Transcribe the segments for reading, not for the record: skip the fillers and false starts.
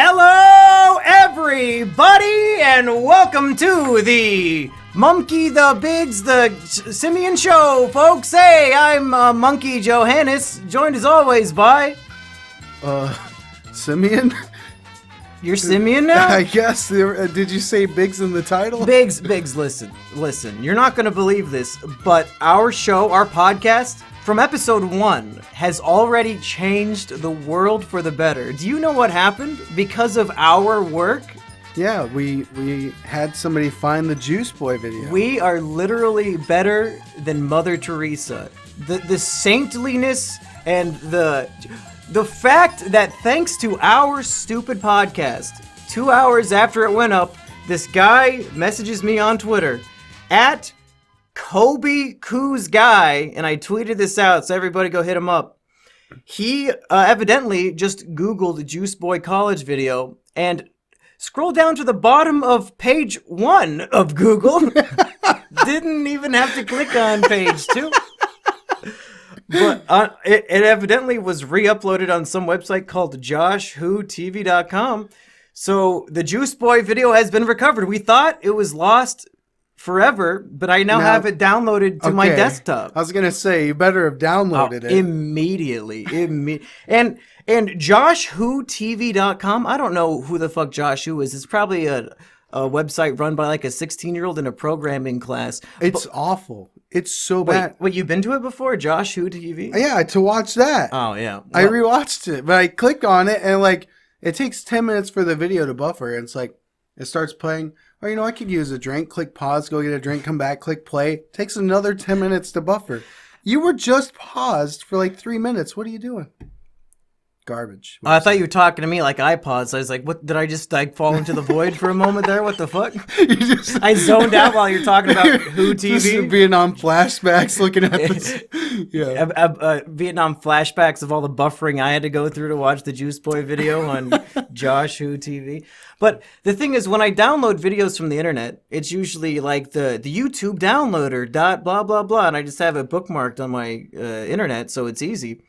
Hello, everybody, and welcome to the Mumkey Bigs Simeon Show, folks. Hey, I'm Monkey Johannes, joined as always by... Simeon? You're Simeon now? I guess. Did you say Biggs in the title? Biggs, listen. You're not going to believe this, but our show, our podcast, from episode 1, has already changed the world for the better. Do you know what happened? Because of our work? Yeah, we had somebody find the Juice Boy video. We are literally better than Mother Teresa. The saintliness and the fact that thanks to our stupid podcast, 2 hours after it went up, this guy messages me on Twitter at Kobe Coos Guy, and I tweeted this out, so everybody go hit him up. He evidently just Googled Juice Boy College video and scrolled down to the bottom of page 1 of Google. Didn't even have to click on page 2. But it evidently was re-uploaded on some website called joshwhotv.com. So the Juice Boy video has been recovered. We thought it was lost forever, but I now have it downloaded to my desktop. I was gonna say you better have downloaded it immediately. And joshwhotv.com. I don't know who the fuck Josh Who is. It's probably a website run by like a 16-year-old in a programming class. It's awful. It's so bad. Wait, you've been to it before? Josh Who TV? Yeah, to watch that. Oh yeah. Well, I rewatched it, but I clicked on it and like it takes 10 minutes for the video to buffer, and it's like it starts playing. Oh, I could use a drink. Click pause, go get a drink, come back, click play. Takes another 10 minutes to buffer. You were just paused for like 3 minutes. What are you doing? Garbage. I thought you were talking to me like I paused. I was like, what, did I just like fall into the void for a moment there? What the fuck? I zoned out while you're talking about Who TV. Just Vietnam flashbacks looking at this. Yeah. Vietnam flashbacks of all the buffering I had to go through to watch the Juice Boy video on Josh Who TV. But the thing is, when I download videos from the internet, it's usually like the YouTube downloader dot blah, blah, blah. And I just have it bookmarked on my internet, so it's easy.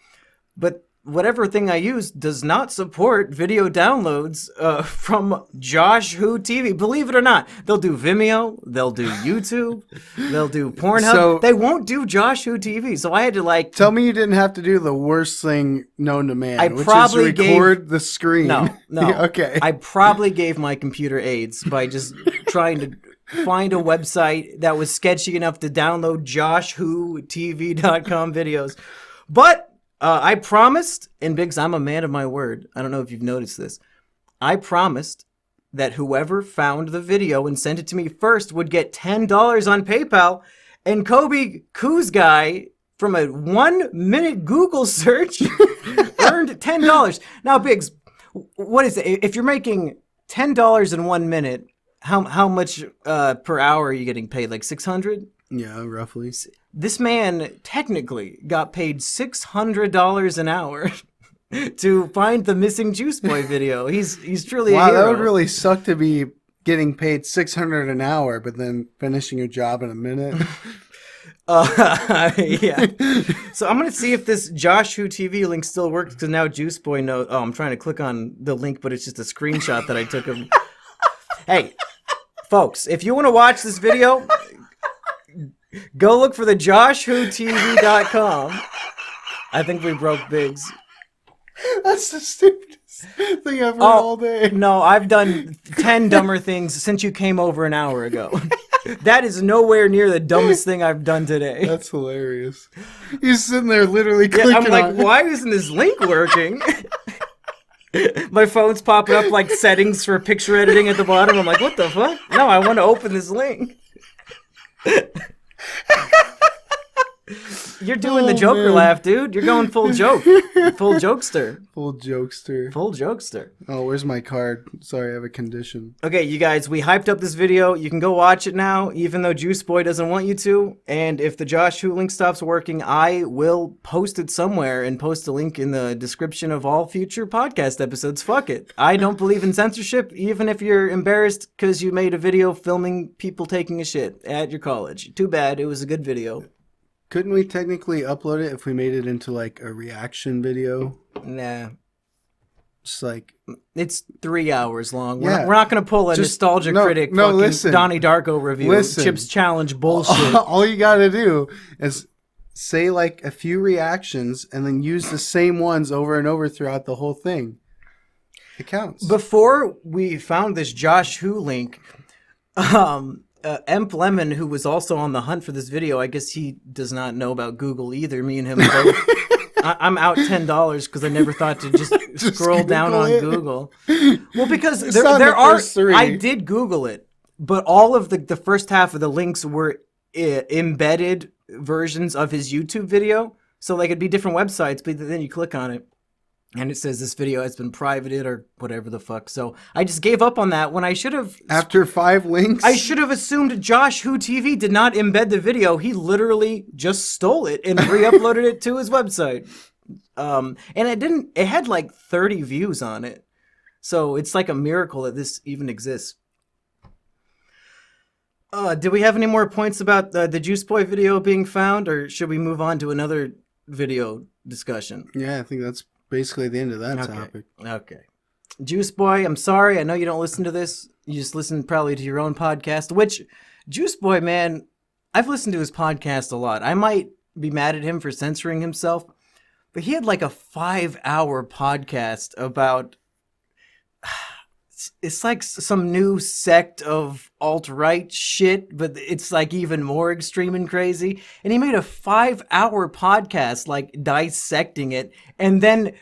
But whatever thing I use does not support video downloads from Josh Who TV. Believe it or not, they'll do Vimeo, they'll do YouTube, they'll do Pornhub. So, they won't do Josh Who TV. So I had to like... Tell me you didn't have to do the worst thing known to man, which is record the screen. No. Okay. I probably gave my computer AIDS by just trying to find a website that was sketchy enough to download joshwhotv.com videos. But I promised, and Biggs, I'm a man of my word. I don't know if you've noticed this. I promised that whoever found the video and sent it to me first would get $10 on PayPal. And Kobe Coos Guy, from a 1-minute Google search, earned $10. Now, Biggs, what is it? If you're making $10 in 1 minute, how much per hour are you getting paid? Like $600? Yeah, roughly. This man technically got paid $600 an hour to find the missing Juice Boy video. He's truly a hero. Wow, that would really suck to be getting paid $600 an hour, but then finishing your job in a minute. Yeah. So I'm gonna see if this Josh Who TV link still works, because now Juice Boy knows. Oh, I'm trying to click on the link, but it's just a screenshot that I took of. Hey, folks, if you want to watch this video, go look for the joshwhotv.com. I think we broke Biggs. That's the stupidest thing I've heard all day. No, I've done 10 dumber things since you came over an hour ago. That is nowhere near the dumbest thing I've done today. That's hilarious. You're sitting there literally clicking I'm like, why isn't this link working? My phone's popping up like settings for picture editing at the bottom. I'm like, what the fuck? No, I want to open this link. You're doing the Joker laugh, dude. You're going full joke. Full jokester. Full jokester. Full jokester. Oh, where's my card? Sorry, I have a condition. Okay, you guys, we hyped up this video. You can go watch it now, even though Juice Boy doesn't want you to. And if the Josh Who link stops working, I will post it somewhere and post a link in the description of all future podcast episodes. Fuck it. I don't believe in censorship, even if you're embarrassed because you made a video filming people taking a shit at your college. Too bad. It was a good video. Couldn't we technically upload it if we made it into like a reaction video? Nah. Just like it's 3 hours long. Yeah. We're not going to pull a nostalgia critic fucking listen. Donnie Darko review. Listen. Chips Challenge bullshit. All you gotta do is say like a few reactions and then use the same ones over and over throughout the whole thing. It counts. Before we found this Josh Who link, Emp Lemon, who was also on the hunt for this video, I guess he does not know about Google either. Me and him both. I'm out $10 because I never thought to just scroll down on Google. Well, because there are. I did Google it, but all of the first half of the links were embedded versions of his YouTube video. So like it'd be different websites, but then you click on it and it says this video has been privated or whatever the fuck. So I just gave up on that when I should have. After 5 links? I should have assumed Josh Who TV did not embed the video. He literally just stole it and re-uploaded it to his website. And it had like 30 views on it. So it's like a miracle that this even exists. Do we have any more points about the Juice Boy video being found, or should we move on to another video discussion? Yeah, I think that's basically the end of that topic. Okay. Juice Boy, I'm sorry. I know you don't listen to this. You just listen probably to your own podcast, which Juice Boy, man, I've listened to his podcast a lot. I might be mad at him for censoring himself, but he had like a 5-hour podcast about... It's like some new sect of alt-right shit, but it's like even more extreme and crazy. And he made a 5-hour podcast, like dissecting it. And then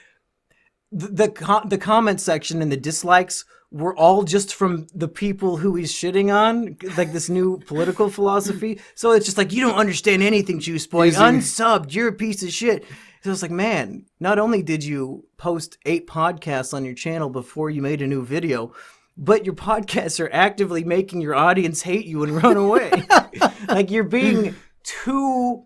the comment section and the dislikes were all just from the people who he's shitting on, like this new political philosophy. So it's just like, you don't understand anything, Juice Boy. Unsubbed, you're a piece of shit. So it's like, man, not only did you post 8 podcasts on your channel before you made a new video, but your podcasts are actively making your audience hate you and run away. Like you're being too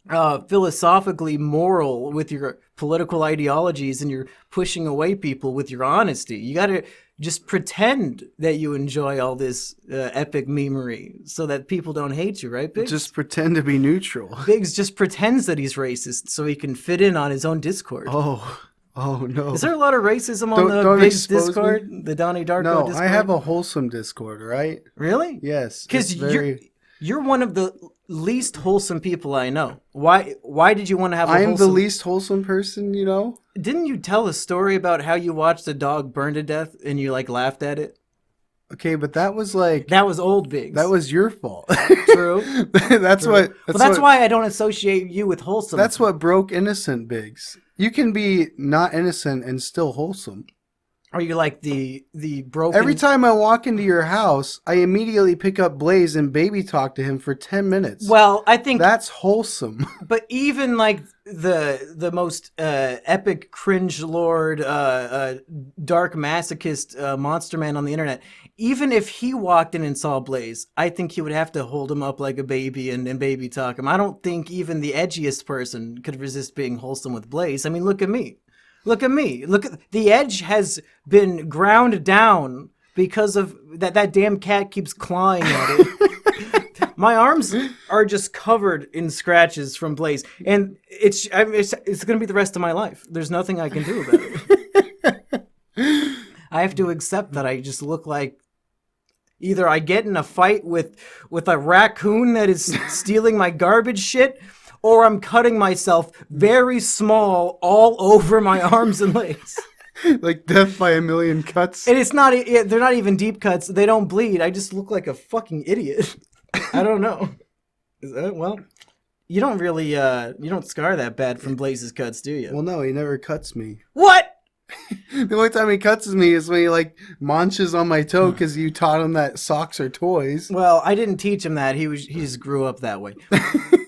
philosophically moral with your political ideologies, and you're pushing away people with your honesty. You got to just pretend that you enjoy all this epic memery so that people don't hate you, right, Biggs? Just pretend to be neutral. Biggs just pretends that he's racist so he can fit in on his own Discord. Oh no. Is there a lot of racism on the Biggs Discord? The Donnie Darko Discord? No, I have a wholesome Discord, right? Really? Yes. Because you're one of the least wholesome people I know. Why did you want to have a wholesome... I'm the least wholesome person, you know? Didn't you tell a story about how you watched a dog burn to death and you like laughed at it? Okay, but that was like... That was old Biggs. That was your fault. True. That's why I don't associate you with wholesome. That's what broke innocent Biggs. You can be not innocent and still wholesome. Are you like the broken... Every time I walk into your house, I immediately pick up Blaze and baby talk to him for 10 minutes. Well, I think... That's wholesome. But even like the most epic cringe lord, dark masochist monster man on the internet, even if he walked in and saw Blaze, I think he would have to hold him up like a baby and baby talk him. I don't think even the edgiest person could resist being wholesome with Blaze. I mean, look at me. Look at me. Look at the edge has been ground down because of that damn cat keeps clawing at it. My arms are just covered in scratches from Blaze, and it's going to be the rest of my life. There's nothing I can do about it. I have to accept that I just look like either I get in a fight with a raccoon that is stealing my garbage shit, or I'm cutting myself very small all over my arms and legs. Like death by a million cuts. And they're not even deep cuts. They don't bleed. I just look like a fucking idiot. I don't know. Well, you don't really, you don't scar that bad from Blaze's cuts, do you? Well, no, he never cuts me. What? The only time he cuts me is when he like munches on my toe because you taught him that socks are toys. Well, I didn't teach him that. He just grew up that way.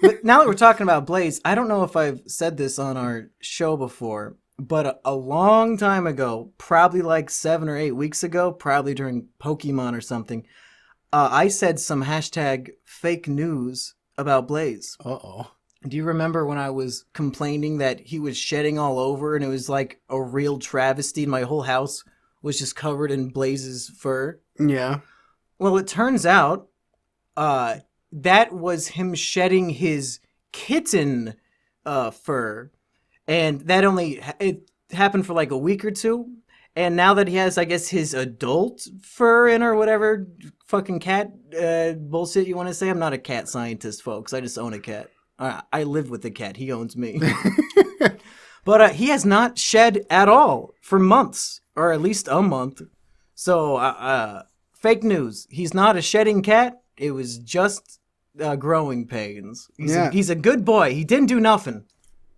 But now that we're talking about Blaze, I don't know if I've said this on our show before, but a long time ago, probably like 7 or 8 weeks ago, probably during Pokemon or something, I said some hashtag fake news about Blaze. Uh-oh. Do you remember when I was complaining that he was shedding all over and it was like a real travesty and my whole house was just covered in Blaze's fur? Yeah. Well, it turns out that was him shedding his kitten fur. And it happened for like a week or two. And now that he has, I guess, his adult fur in or whatever fucking cat bullshit you want to say. I'm not a cat scientist, folks. I just own a cat. I live with the cat. He owns me. But he has not shed at all for months, or at least a month. So, fake news. He's not a shedding cat. It was just growing pains. He's a good boy. He didn't do nothing.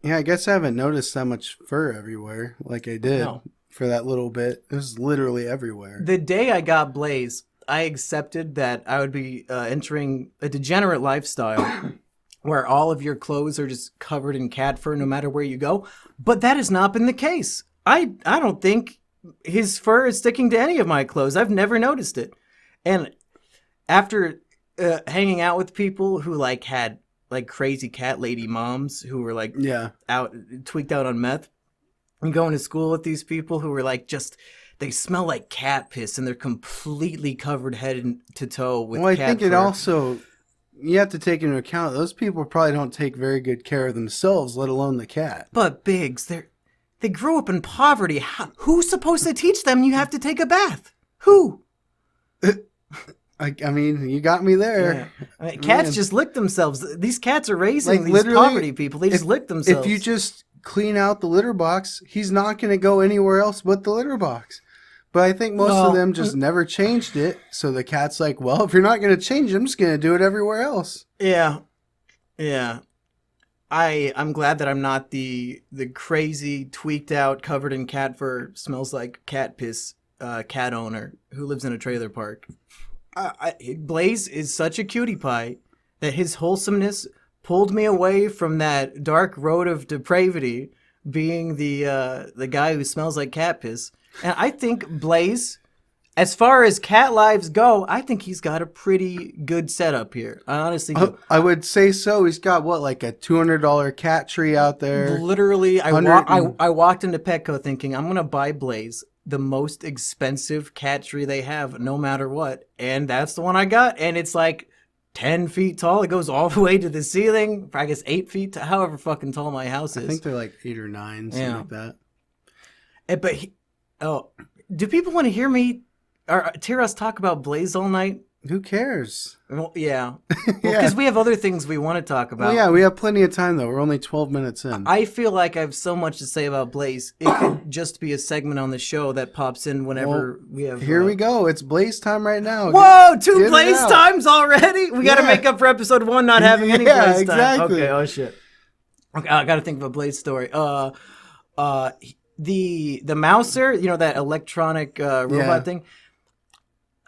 Yeah, I guess I haven't noticed that much fur everywhere like I did for that little bit. It was literally everywhere. The day I got Blaze, I accepted that I would be entering a degenerate lifestyle where all of your clothes are just covered in cat fur no matter where you go. But that has not been the case. I don't think his fur is sticking to any of my clothes. I've never noticed it. And after hanging out with people who like had like crazy cat lady moms who were like tweaked out on meth, and going to school with these people who were like they smell like cat piss and they're completely covered head to toe with cat fur. Well, I think it also, you have to take into account those people probably don't take very good care of themselves, let alone the cat. But Biggs, they grew up in poverty. Who's supposed to teach them you have to take a bath? Who? I mean, you got me there. Yeah. I mean, cats just lick themselves. These cats are raising these poverty people. They just lick themselves. If you just clean out the litter box, he's not going to go anywhere else but the litter box. But I think most of them just never changed it. So the cat's like, well, if you're not going to change it, I'm just going to do it everywhere else. Yeah. Yeah. I'm glad that I'm not the crazy, tweaked out, covered in cat fur, smells like cat piss cat owner who lives in a trailer park. Blaze is such a cutie pie that his wholesomeness pulled me away from that dark road of depravity, being the guy who smells like cat piss. And I think Blaze, as far as cat lives go, I think he's got a pretty good setup here. I honestly do. I would say so. He's got like a $200 cat tree out there. Literally, I walked into Petco thinking I'm gonna buy Blaze the most expensive cat tree they have, no matter what. And that's the one I got. And it's like 10 feet tall. It goes all the way to the ceiling. I guess 8 feet, however fucking tall my house is. I think they're like 8 or 9, something like that. Do people want to hear me or hear us talk about Blaze all night? Who cares? Well, yeah. Because we have other things we want to talk about. Well, yeah, we have plenty of time, though. We're only 12 minutes in. I feel like I have so much to say about Blaze. It could just be a segment on the show that pops in whenever we have... Here we go. It's Blaze time right now. Whoa! Two Blaze times already? We got to make up for episode 1 not having any Blaze time. Exactly. Okay, oh shit. Okay, I got to think of a Blaze story. The Mouser, that electronic robot thing...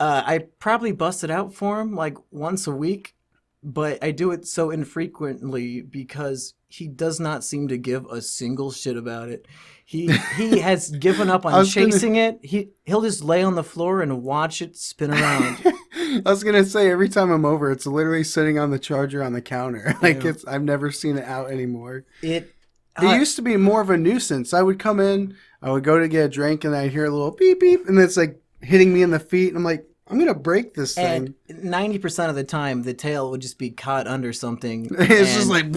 I probably bust it out for him like once a week, but I do it so infrequently because he does not seem to give a single shit about it. He has given up on chasing it. He'll just lay on the floor and watch it spin around. I was gonna say every time I'm over, it's literally sitting on the charger on the counter. I've never seen it out anymore. It used to be more of a nuisance. I would come in, I would go to get a drink, and I'd hear a little beep beep, and it's like hitting me in the feet, and I'm like, I'm going to break this thing. And 90% of the time, the tail would just be caught under something. It's just like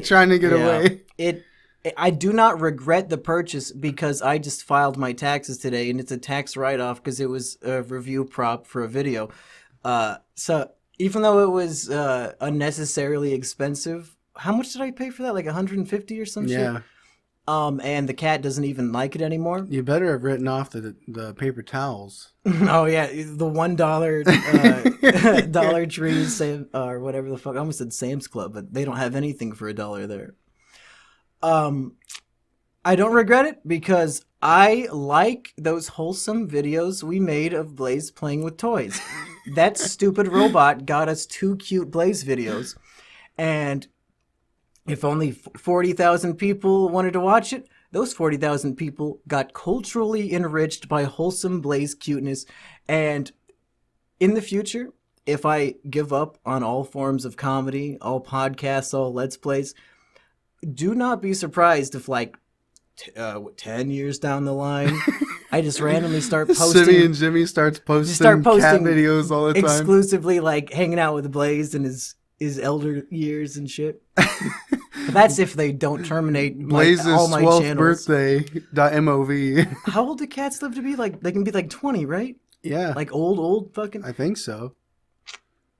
trying to get away. I do not regret the purchase because I just filed my taxes today, and it's a tax write-off because it was a review prop for a video. So even though it was unnecessarily expensive, how much did I pay for that? Like $150 or some shit? And the cat doesn't even like it anymore. You better have written off the paper towels. Oh yeah, the $1 Dollar Tree or whatever the fuck. I almost said Sam's Club, but they don't have anything for $1 there. I don't regret it because I like those wholesome videos we made of Blaze playing with toys. That stupid robot got us 2 cute Blaze videos, and if only 40,000 people wanted to watch it, those 40,000 people got culturally enriched by wholesome Blaze cuteness. And in the future, if I give up on all forms of comedy, all podcasts, all Let's Plays, do not be surprised if 10 years down the line, I just randomly start posting. Simmy and Jimmy starts posting cat videos all the time. Exclusively hanging out with Blaze and his elder years and shit. That's if they don't terminate Blaze's all my 12th channels. birthday.mov. How old do cats live to be? Like, they can be like 20, right? Yeah. Like old fucking. I think so.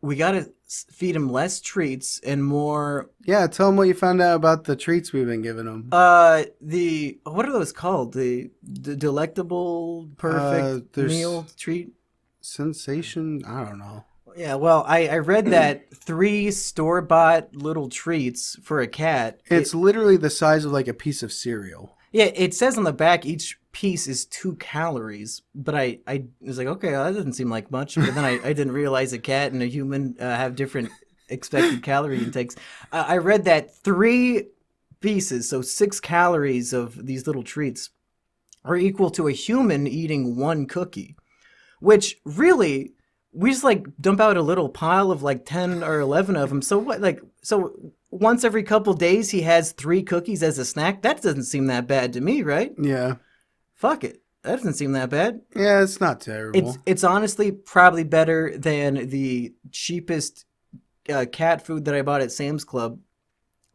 We gotta feed them less treats and more. Yeah, tell them what you found out about the treats we've been giving them. What are those called? The delectable perfect meal treat? Sensation? I don't know. Yeah, well, I read that 3 store-bought little treats for a cat. It's literally the size of like a piece of cereal. Yeah, it says on the back each piece is 2 calories, but I was like, okay, well, that doesn't seem like much. But then I didn't realize a cat and a human have different expected calorie intakes. I read that 3 pieces, so 6 calories of these little treats, are equal to a human eating 1 cookie, which really, we just like dump out a little pile of like 10 or 11 of them. So what, so once every couple days he has 3 cookies as a snack? That doesn't seem that bad to me, right? Yeah. Fuck it. That doesn't seem that bad. Yeah, it's not terrible. It's honestly probably better than the cheapest cat food that I bought at Sam's Club.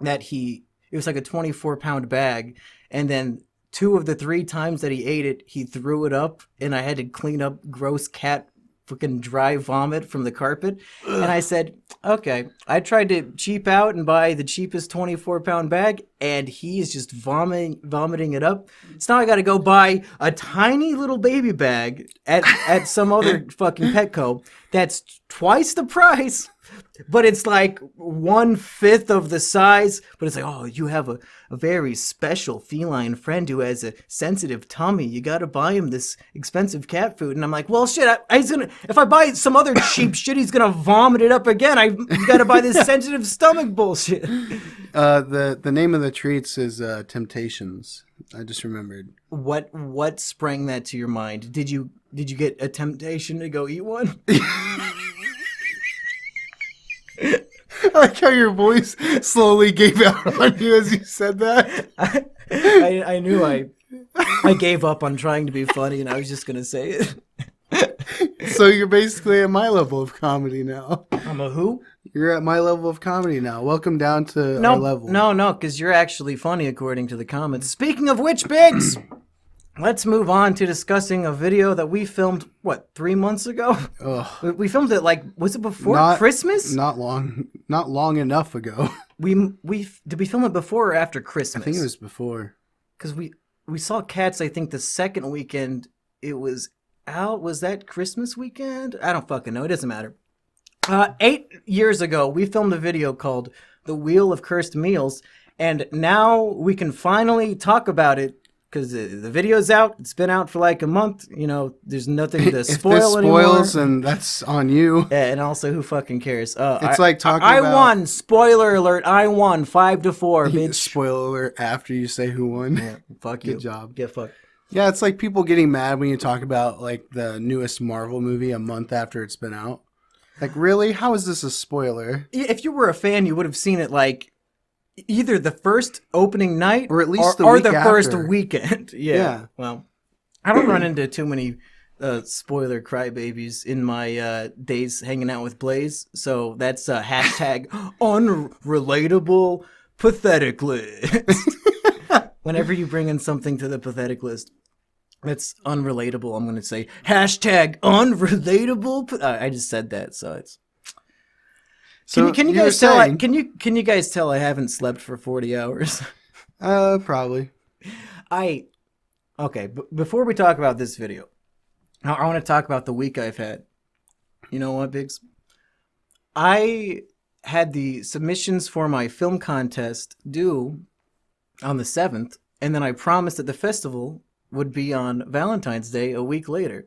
It was like a 24-pound bag, and then 2 of the 3 times that he ate it, he threw it up, and I had to clean up gross cat fucking dry vomit from the carpet. And I said, okay, I tried to cheap out and buy the cheapest 24-pound bag, and he is just vomiting it up. So now I got to go buy a tiny little baby bag at some other fucking Petco that's twice the price, but it's like 1/5 of the size. But it's like, oh, you have a very special feline friend who has a sensitive tummy. You got to buy him this expensive cat food. And I'm like, well, shit, if I buy some other cheap shit, he's going to vomit it up again. You got to buy this sensitive stomach bullshit. The name of the treats is Temptations. I just remembered. What sprang that to your mind? Did you get a temptation to go eat one? I like how your voice slowly gave out on you as you said that. I knew I gave up on trying to be funny, and I was just gonna say it. So you're basically at my level of comedy now. I'm a who? You're at my level of comedy now. Welcome down to our level. No, because you're actually funny according to the comments. Speaking of which, Biggs, let's move on to discussing a video that we filmed, 3 months ago? Ugh. We filmed it was it before Christmas? Not long enough ago. Did we film it before or after Christmas? I think it was before. Because we saw Cats, I think, the second weekend it was out. Was that Christmas weekend? I don't fucking know. It doesn't matter. 8 years ago, we filmed a video called The Wheel of Cursed Meals, and now we can finally talk about it because the video's out. It's been out for like a month. You know, there's nothing to spoil anymore. If this spoils, and that's on you. Yeah, and also, who fucking cares? It's like talking I about... won. Spoiler alert. I won 5-4, bitch. Spoiler alert after you say who won. Yeah, fuck you. Good job. Get fucked. Yeah, it's like people getting mad when you talk about like the newest Marvel movie a month after it's been out. Like, really? How is this a spoiler? If you were a fan, you would have seen it like either the first opening night or at least the after. First weekend. Yeah. Well, I don't run into too many spoiler crybabies in my days hanging out with Blaze. So that's hashtag unrelatable pathetic list. Whenever you bring in something to the pathetic list that's unrelatable, I'm going to say hashtag unrelatable. I just said that, so it's. Can you guys tell? Can you guys tell I haven't slept for 40 hours? Probably. Okay. Before we talk about this video, I want to talk about the week I've had. You know what, Biggs? I had the submissions for my film contest due on the 7th, and then I promised that the festival would be on Valentine's Day a week later.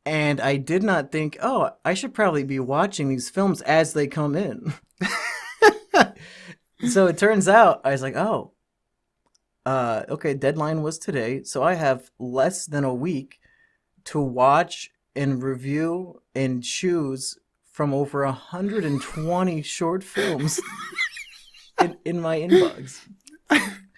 And I did not think, I should probably be watching these films as they come in. So it turns out, I was like, okay, deadline was today, so I have less than a week to watch and review and choose from over 120 short films in my inbox.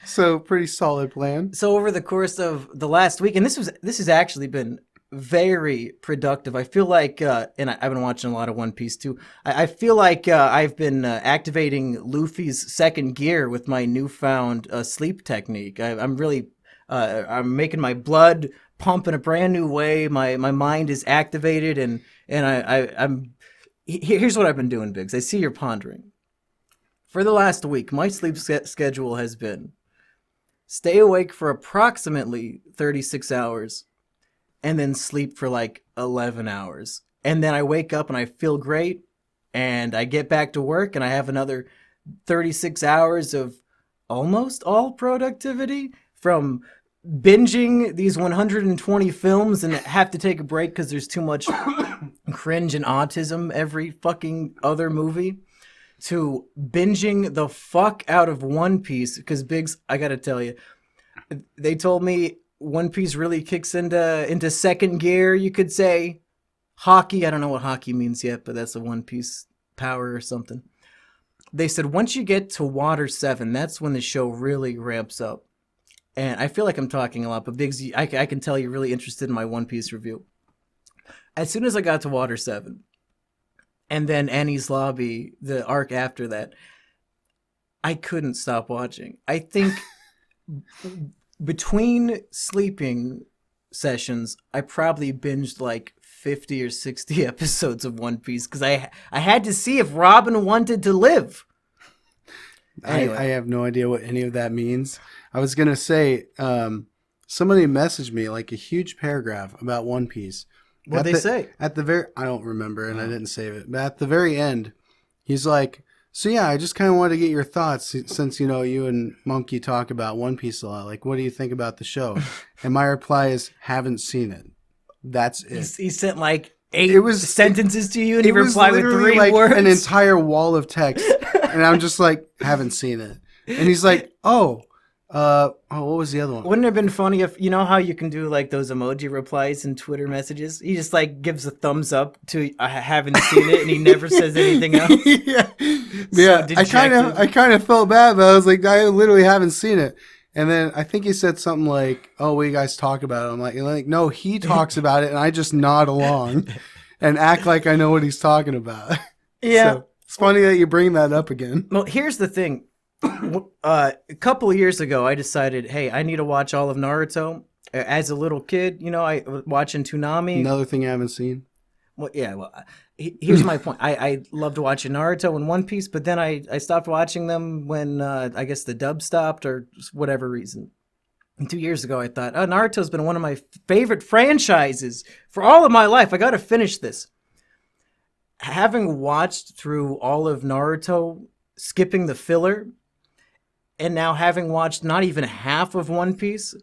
So pretty solid plan. So over the course of the last week, and this has actually been very productive. I feel like, and I've been watching a lot of One Piece too. I feel like I've been activating Luffy's second gear with my newfound sleep technique. I'm really, I'm making my blood pump in a brand new way. My mind is activated, and I'm. Here's what I've been doing, Biggs. I see you're pondering. For the last week, my sleep schedule has been stay awake for approximately 36 hours and then sleep for like 11 hours. And then I wake up and I feel great and I get back to work and I have another 36 hours of almost all productivity from binging these 120 films and have to take a break because there's too much cringe and autism every fucking other movie, to binging the fuck out of One Piece. Because Biggs, I gotta tell you, they told me One Piece really kicks into second gear, you could say. Hockey, I don't know what hockey means yet, but that's a One Piece power or something. They said once you get to Water 7, that's when the show really ramps up. And I feel like I'm talking a lot, but Biggs, I can tell you're really interested in my One Piece review. As soon as I got to Water 7, and then Annie's Lobby, the arc after that, I couldn't stop watching. I think between sleeping sessions, I probably binged like 50 or 60 episodes of One Piece because I had to see if Robin wanted to live. Anyway. I have no idea what any of that means. I was going to say, somebody messaged me like a huge paragraph about One Piece. What'd they say? At the very, I don't remember, and I didn't save it. But at the very end, he's like, so yeah, I just kind of wanted to get your thoughts since, you know, you and Mumkey talk about One Piece a lot. Like, what do you think about the show? And my reply is, haven't seen it. That's it. He sent like 8 sentences to you, and he replied with 3 like words. An entire wall of text. And I'm just like, haven't seen it. And he's like, what was the other one? Wouldn't it have been funny if, you know how you can do like those emoji replies in Twitter messages? He just like gives a thumbs up to I haven't seen it, and he never says anything else. Yeah. I kind of felt bad, but I was like, I literally haven't seen it. And then I think he said something like, oh, what you guys talk about it? I'm like, no, he talks about it, and I just nod along and act like I know what he's talking about. Yeah. So it's funny that you bring that up again. Well, here's the thing. A couple of years ago, I decided, hey, I need to watch all of Naruto. As a little kid, you know, I was watching Toonami. Another thing I haven't seen. Well, yeah, well, here's my point. I loved watching Naruto and One Piece, but then I stopped watching them when I guess the dub stopped or whatever reason. And 2 years ago, I thought, oh, Naruto's been one of my favorite franchises for all of my life. I got to finish this. Having watched through all of Naruto, skipping the filler, and now having watched not even half of One Piece,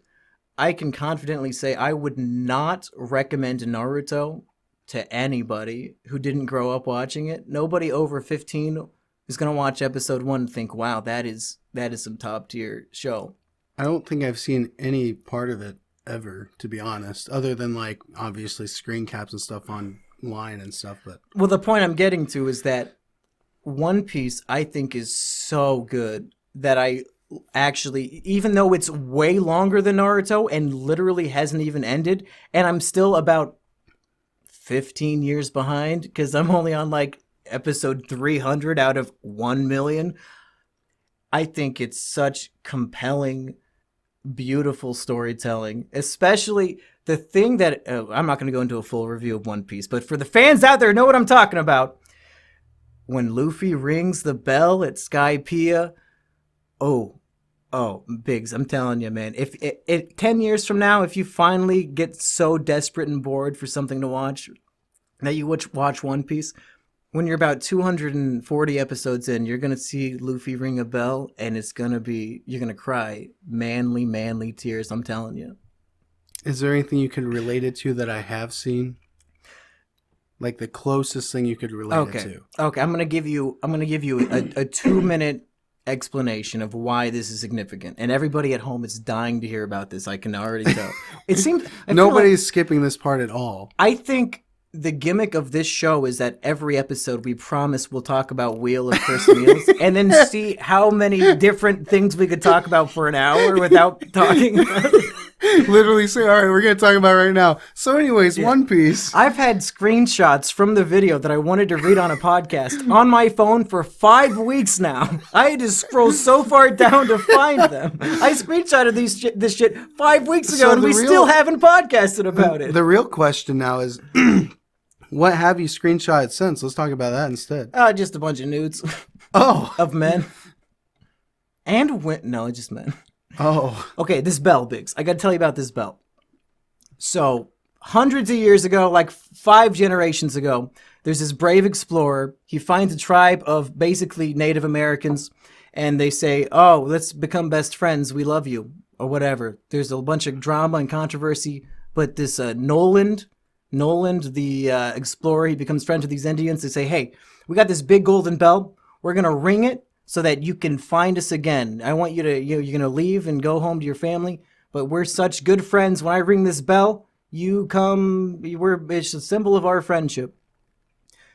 I can confidently say I would not recommend Naruto to anybody who didn't grow up watching it. Nobody over 15 is going to watch episode 1 and think, wow, that is some top tier show. I don't think I've seen any part of it ever, to be honest, other than like obviously screen caps and stuff online and stuff. But well, the point I'm getting to is that One Piece, I think, is so good that I actually, even though it's way longer than Naruto and literally hasn't even ended, and I'm still about 15 years behind because I'm only on like episode 300 out of 1 million. I think it's such compelling, beautiful storytelling, especially the thing that I'm not going to go into a full review of One Piece, but for the fans out there know what I'm talking about. When Luffy rings the bell at Skypiea, oh, Biggs, I'm telling you, man, if 10 years from now, if you finally get so desperate and bored for something to watch that you watch One Piece, when you're about 240 episodes in, you're going to see Luffy ring a bell, and you're going to cry manly tears, I'm telling you. Is there anything you could relate it to that I have seen? Like the closest thing you could relate it to. Okay, I'm going to give you a 2-minute explanation of why this is significant, and everybody at home is dying to hear about this. I can already tell. It seems nobody's skipping this part at all. I think the gimmick of this show is that every episode we promise we'll talk about Wheel of Cursed Meals, and then see how many different things we could talk about for an hour without talking about it. Literally say, all right, we're going to talk about it right now. So anyways, One Piece. I've had screenshots from the video that I wanted to read on a podcast on my phone for 5 weeks now. I had to scroll so far down to find them. I screenshotted this shit 5 weeks ago, and we still haven't podcasted about it. The real question now is, what have you screenshotted since? Let's talk about that instead. Just a bunch of nudes. Oh. Of men. And no, just men. Oh. Okay, this bell, Biggs. I got to tell you about this bell. So, hundreds of years ago, like 5 generations ago, there's this brave explorer. He finds a tribe of basically Native Americans, and they say, oh, let's become best friends. We love you, or whatever. There's a bunch of drama and controversy, but this Noland, the explorer, he becomes friends with these Indians. They say, hey, we got this big golden bell. We're going to ring it so that you can find us again. I want you to, you're going to leave and go home to your family, but we're such good friends. When I ring this bell, you come, it's a symbol of our friendship.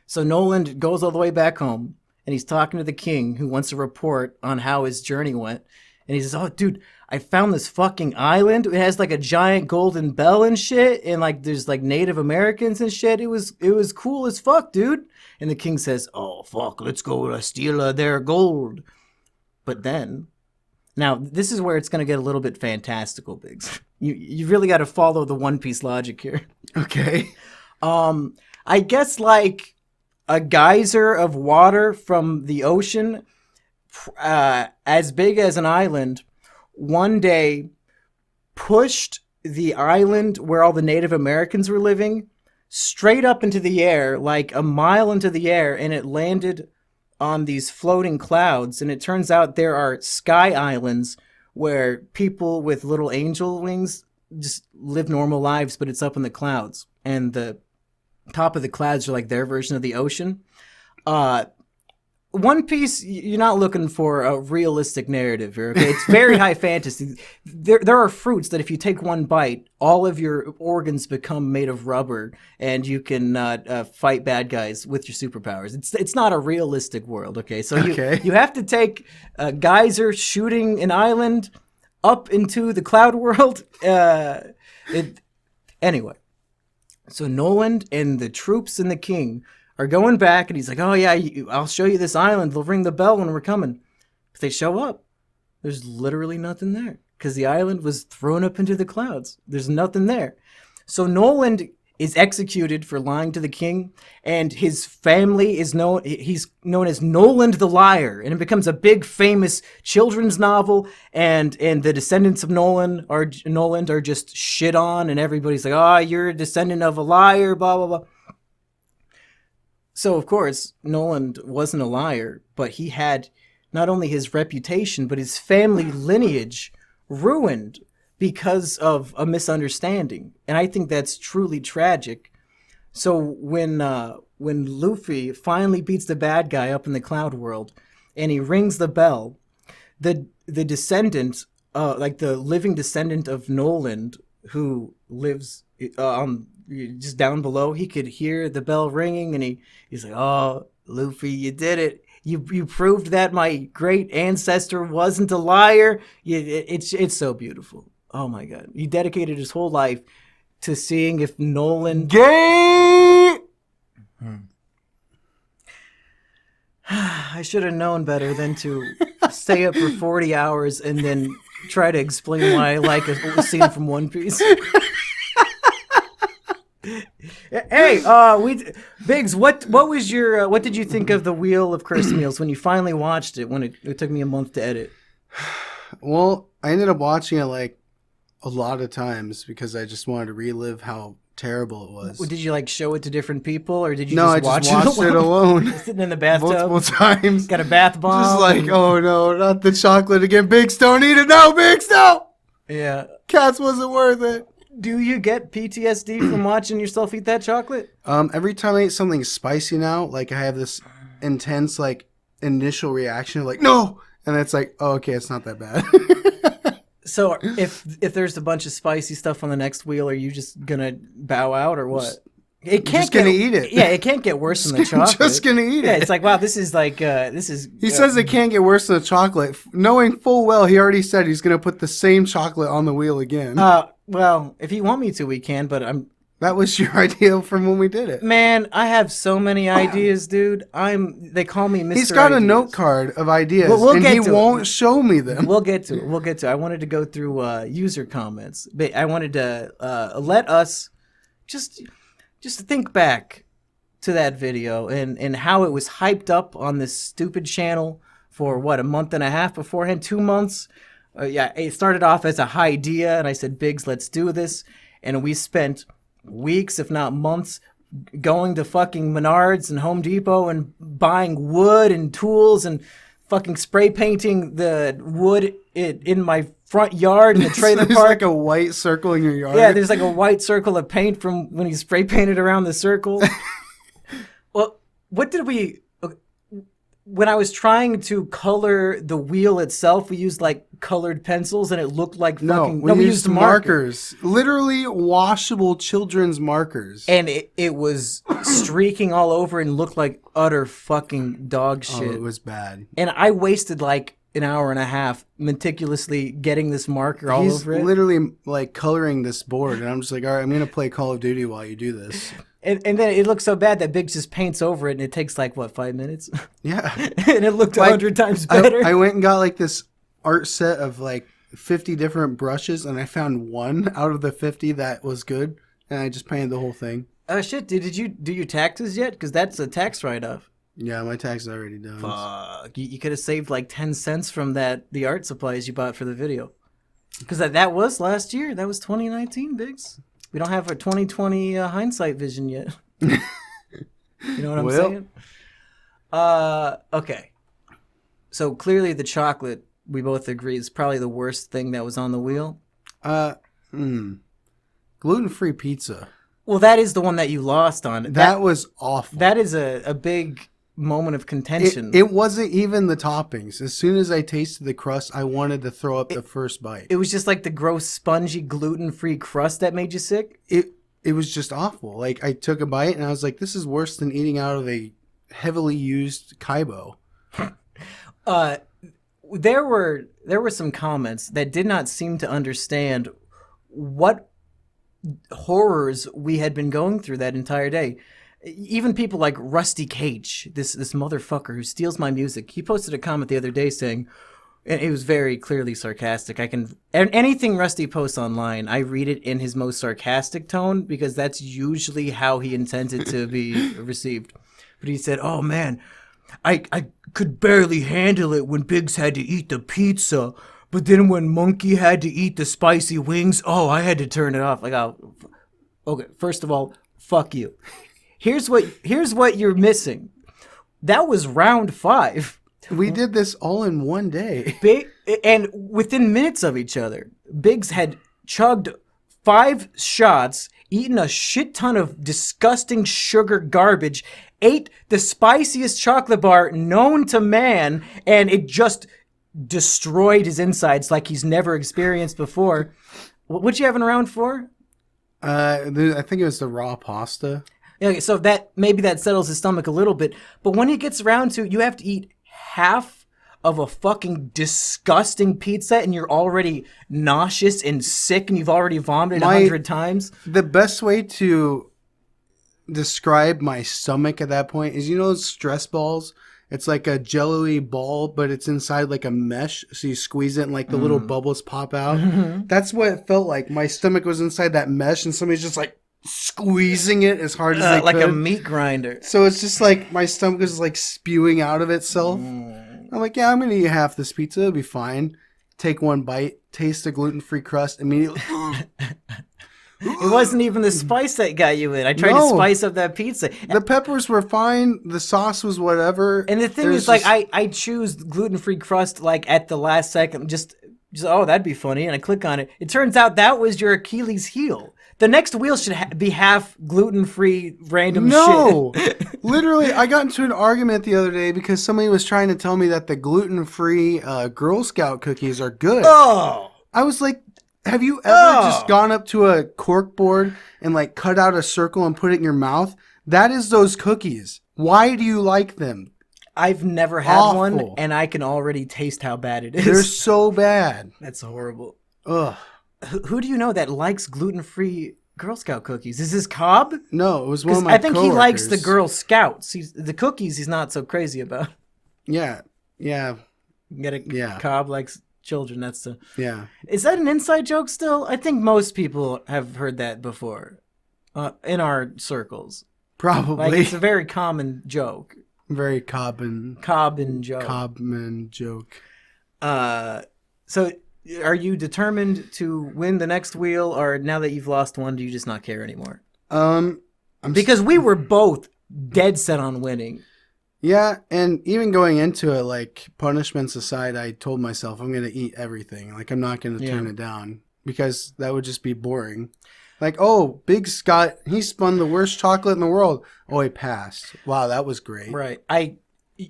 So Noland goes all the way back home, and he's talking to the king, who wants a report on how his journey went. And he says, oh, dude, I found this fucking island. It has like a giant golden bell and shit, and like there's like Native Americans and shit. It was cool as fuck, dude. And the king says, oh, fuck, let's go steal their gold. But then, now this is where it's going to get a little bit fantastical, Biggs. You really got to follow the One Piece logic here. Okay. I guess like a geyser of water from the ocean, as big as an island, one day pushed the island where all the Native Americans were living straight up into the air, like a mile into the air, and it landed on these floating clouds. And it turns out there are sky islands where people with little angel wings just live normal lives, but it's up in the clouds. And the top of the clouds are like their version of the ocean. One Piece, you're not looking for a realistic narrative here, okay? It's very high fantasy. There are fruits that if you take one bite, all of your organs become made of rubber, and you can fight bad guys with your superpowers. It's not a realistic world, okay? So you have to take a geyser shooting an island up into the cloud world. Anyway, so Noland and the troops and the king are going back, and he's like, oh yeah, I'll show you this island. They'll ring the bell when we're coming. But they show up. There's literally nothing there, because the island was thrown up into the clouds. There's nothing there. So Noland is executed for lying to the king, and his family he's known as Noland the Liar, and it becomes a big famous children's novel, and the descendants of Noland are just shit on, and everybody's like, oh, you're a descendant of a liar, blah, blah, blah. So, of course, Noland wasn't a liar, but he had not only his reputation, but his family lineage ruined because of a misunderstanding. And I think that's truly tragic. So when Luffy finally beats the bad guy up in the cloud world, and he rings the bell, the descendant, like the living descendant of Noland, who lives just down below, he could hear the bell ringing, and he's like, oh, Luffy, you did it. You proved that my great ancestor wasn't a liar. It's so beautiful. Oh my God. He dedicated his whole life to seeing if Noland... Gay! I should have known better than to stay up for 40 hours and then try to explain why I like a scene from One Piece. Hey, Biggs, what was your what did you think of the Wheel of Cursed Meals when you finally watched it? When it took me a month to edit. Well, I ended up watching it like a lot of times because I just wanted to relive how terrible it was. Did you like show it to different people, or did you No, just watch I just watched it alone. Sitting in the bathtub Multiple times. Got a bath bomb. Just like, oh no, not the chocolate again. Biggs, don't eat it. No, Biggs, no. Yeah. Cats wasn't worth it. Do you get PTSD from watching yourself eat that chocolate? Every time I eat something spicy now, like I have this intense like initial reaction of like, no, and it's like, oh, okay, it's not that bad. So if there's a bunch of spicy stuff on the next wheel, are you just gonna bow out or what? It can't just gonna eat it. Yeah, it can't get worse than the chocolate. Just gonna eat it. Yeah, it's like, wow, this is like this is. He says it can't get worse than the chocolate, knowing full well he already said he's gonna put the same chocolate on the wheel again. Well, if you want me to, we can. But That was your idea from when we did it. Man, I have so many ideas, dude. They call me Mr. He's got Ideas. a note card of ideas, We'll and get he to won't show me them. We'll get to it. I wanted to go through user comments. But I wanted to let us just think back to that video and how it was hyped up on this stupid channel for, a month and a half beforehand? 2 months? Yeah, it started off as a idea, and I said, Biggs, let's do this. And we spent weeks, if not months, going to fucking Menards and Home Depot and buying wood and tools and fucking spray painting the wood in my front yard in the trailer There's park. like a white circle in your yard. Yeah, there's like a white circle of paint from when he spray painted around the circle. Well, what did we... When I was trying to color the wheel itself, we used like colored pencils and it looked like fucking... No, we used markers. Literally washable children's markers. And it was streaking all over and looked like utter fucking dog shit. Oh, it was bad. And I wasted like an hour and a half meticulously getting this marker all over it. He's literally like coloring this board, and I'm just like, all right, I'm going to play Call of Duty while you do this. And then it looks so bad that Biggs just paints over it, and it takes like, 5 minutes? Yeah. And it looked 100 times better. I went and got like this art set of like 50 different brushes, and I found one out of the 50 that was good, and I just painted the whole thing. Oh, shit. Did you do your taxes yet? Because that's a tax write-off. Yeah, my tax is already done. Fuck. You could have saved like 10 cents from the art supplies you bought for the video. Because that was last year. That was 2019, Biggs. We don't have a 2020 hindsight vision yet. You know what I'm saying? Okay. So clearly the chocolate, we both agree, is probably the worst thing that was on the wheel. Gluten-free pizza. Well, that is the one that you lost on. That was awful. That is a big moment of contention. It wasn't even the toppings. As soon as I tasted the crust, I wanted to throw up the first bite. It was just like the gross, spongy, gluten-free crust that made you sick? It was just awful. Like, I took a bite, and I was like, this is worse than eating out of a heavily used Kaibo. There were some comments that did not seem to understand what horrors we had been going through that entire day. Even people like Rusty Cage, this motherfucker who steals my music, he posted a comment the other day saying, and it was very clearly sarcastic. Anything Rusty posts online, I read it in his most sarcastic tone because that's usually how he intends it to be received. But he said, "Oh man, I could barely handle it when Biggs had to eat the pizza, but then when Monkey had to eat the spicy wings, I had to turn it off." Like, okay, first of all, fuck you. Here's what you're missing. That was round 5. We did this all in one day. And within minutes of each other, Biggs had chugged 5 shots, eaten a shit ton of disgusting sugar garbage, ate the spiciest chocolate bar known to man, and it just destroyed his insides like he's never experienced before. What'd you have in round 4? I think it was the raw pasta. Okay, so maybe that settles his stomach a little bit. But when he gets around to, you have to eat half of a fucking disgusting pizza and you're already nauseous and sick and you've already vomited 100 times. The best way to describe my stomach at that point is, those stress balls? It's like a jello-y ball, but it's inside like a mesh. So you squeeze it and like the little bubbles pop out. Mm-hmm. That's what it felt like. My stomach was inside that mesh and somebody's just like squeezing it as hard as they like could. A meat grinder. So it's just like my stomach is like spewing out of itself. I'm like, yeah, I'm going to eat half this pizza. It'll be fine. Take one bite, taste the gluten-free crust immediately. It wasn't even the spice that got you in. I tried to spice up that pizza. The peppers were fine. The sauce was whatever. And the thing is, like, I choose gluten-free crust, like, at the last second. Just, that'd be funny. And I click on it. It turns out that was your Achilles heel. The next wheel should be half gluten-free random shit. No. Literally, I got into an argument the other day because somebody was trying to tell me that the gluten-free Girl Scout cookies are good. Oh. I was like, Have you ever just gone up to a cork board and like cut out a circle and put it in your mouth? That is those cookies. Why do you like them? I've never had Awful. one, and I can already taste how bad it is. They're so bad. That's horrible. Ugh. Who do you know that likes gluten-free Girl Scout cookies? Is this Cobb? No, it was one of my I think coworkers. he likes the Girl Scouts. The cookies he's not so crazy about. Yeah. Cobb likes children. That's the. Yeah. Is that an inside joke still? I think most people have heard that before, in our circles. Probably. Like it's a very common joke. Very Cobbin joke. Cobman joke. So are you determined to win the next wheel, or now that you've lost one, do you just not care anymore? Because we were both dead set on winning. Yeah, and even going into it, like, punishments aside, I told myself I'm going to eat everything. Like, I'm not going to turn it down, because that would just be boring. Like, oh, Big Scott, he spun the worst chocolate in the world. Oh, he passed. Wow, that was great. Right.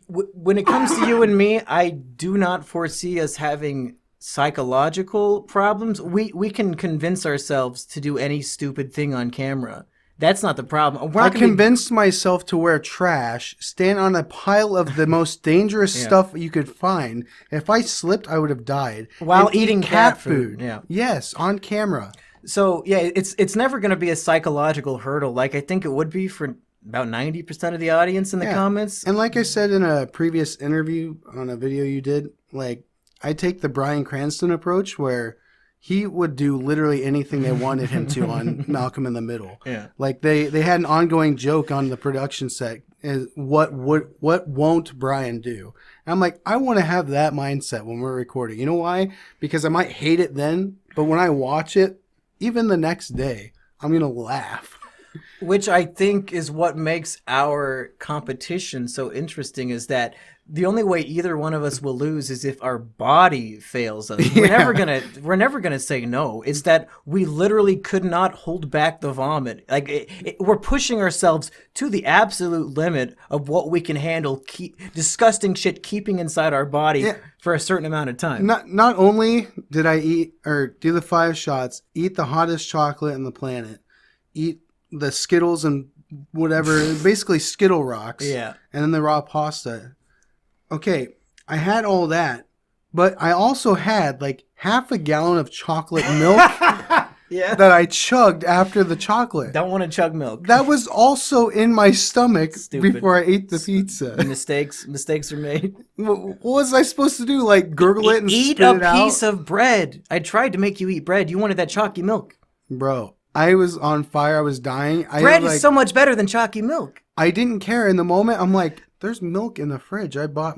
When it comes to you and me, I do not foresee us having psychological problems. We can convince ourselves to do any stupid thing on camera. That's not the problem. I convinced myself to wear trash, stand on a pile of the most dangerous stuff you could find. If I slipped, I would have died. While eating cat food. Yeah. Yes, on camera. So, yeah, it's never going to be a psychological hurdle like I think it would be for about 90% of the audience in the comments. And like I said in a previous interview on a video you did, like, I take the Bryan Cranston approach where he would do literally anything they wanted him to on Malcolm in the Middle. Yeah. Like they had an ongoing joke on the production set is what won't Bryan do? And I'm like, I want to have that mindset when we're recording. You know why? Because I might hate it then, but when I watch it, even the next day, I'm going to laugh. Which I think is what makes our competition so interesting, is that the only way either one of us will lose is if our body fails us. We're never gonna say no. It's that we literally could not hold back the vomit. Like we're pushing ourselves to the absolute limit of what we can handle. Disgusting shit keeping inside our body for a certain amount of time. Not only did I eat or do the 5 shots, eat the hottest chocolate on the planet, eat the Skittles and whatever, basically Skittle Rocks. Yeah. And then the raw pasta. Okay, I had all that, but I also had like half a gallon of chocolate milk that I chugged after the chocolate. Don't want to chug milk. That was also in my stomach before I ate the pizza. Mistakes are made. What was I supposed to do? Like gurgle it and eat spit it out? Eat a piece of bread. I tried to make you eat bread. You wanted that chalky milk. Bro, I was on fire. I was dying. Bread is so much better than chalky milk. I didn't care. In the moment, I'm like, there's milk in the fridge. I bought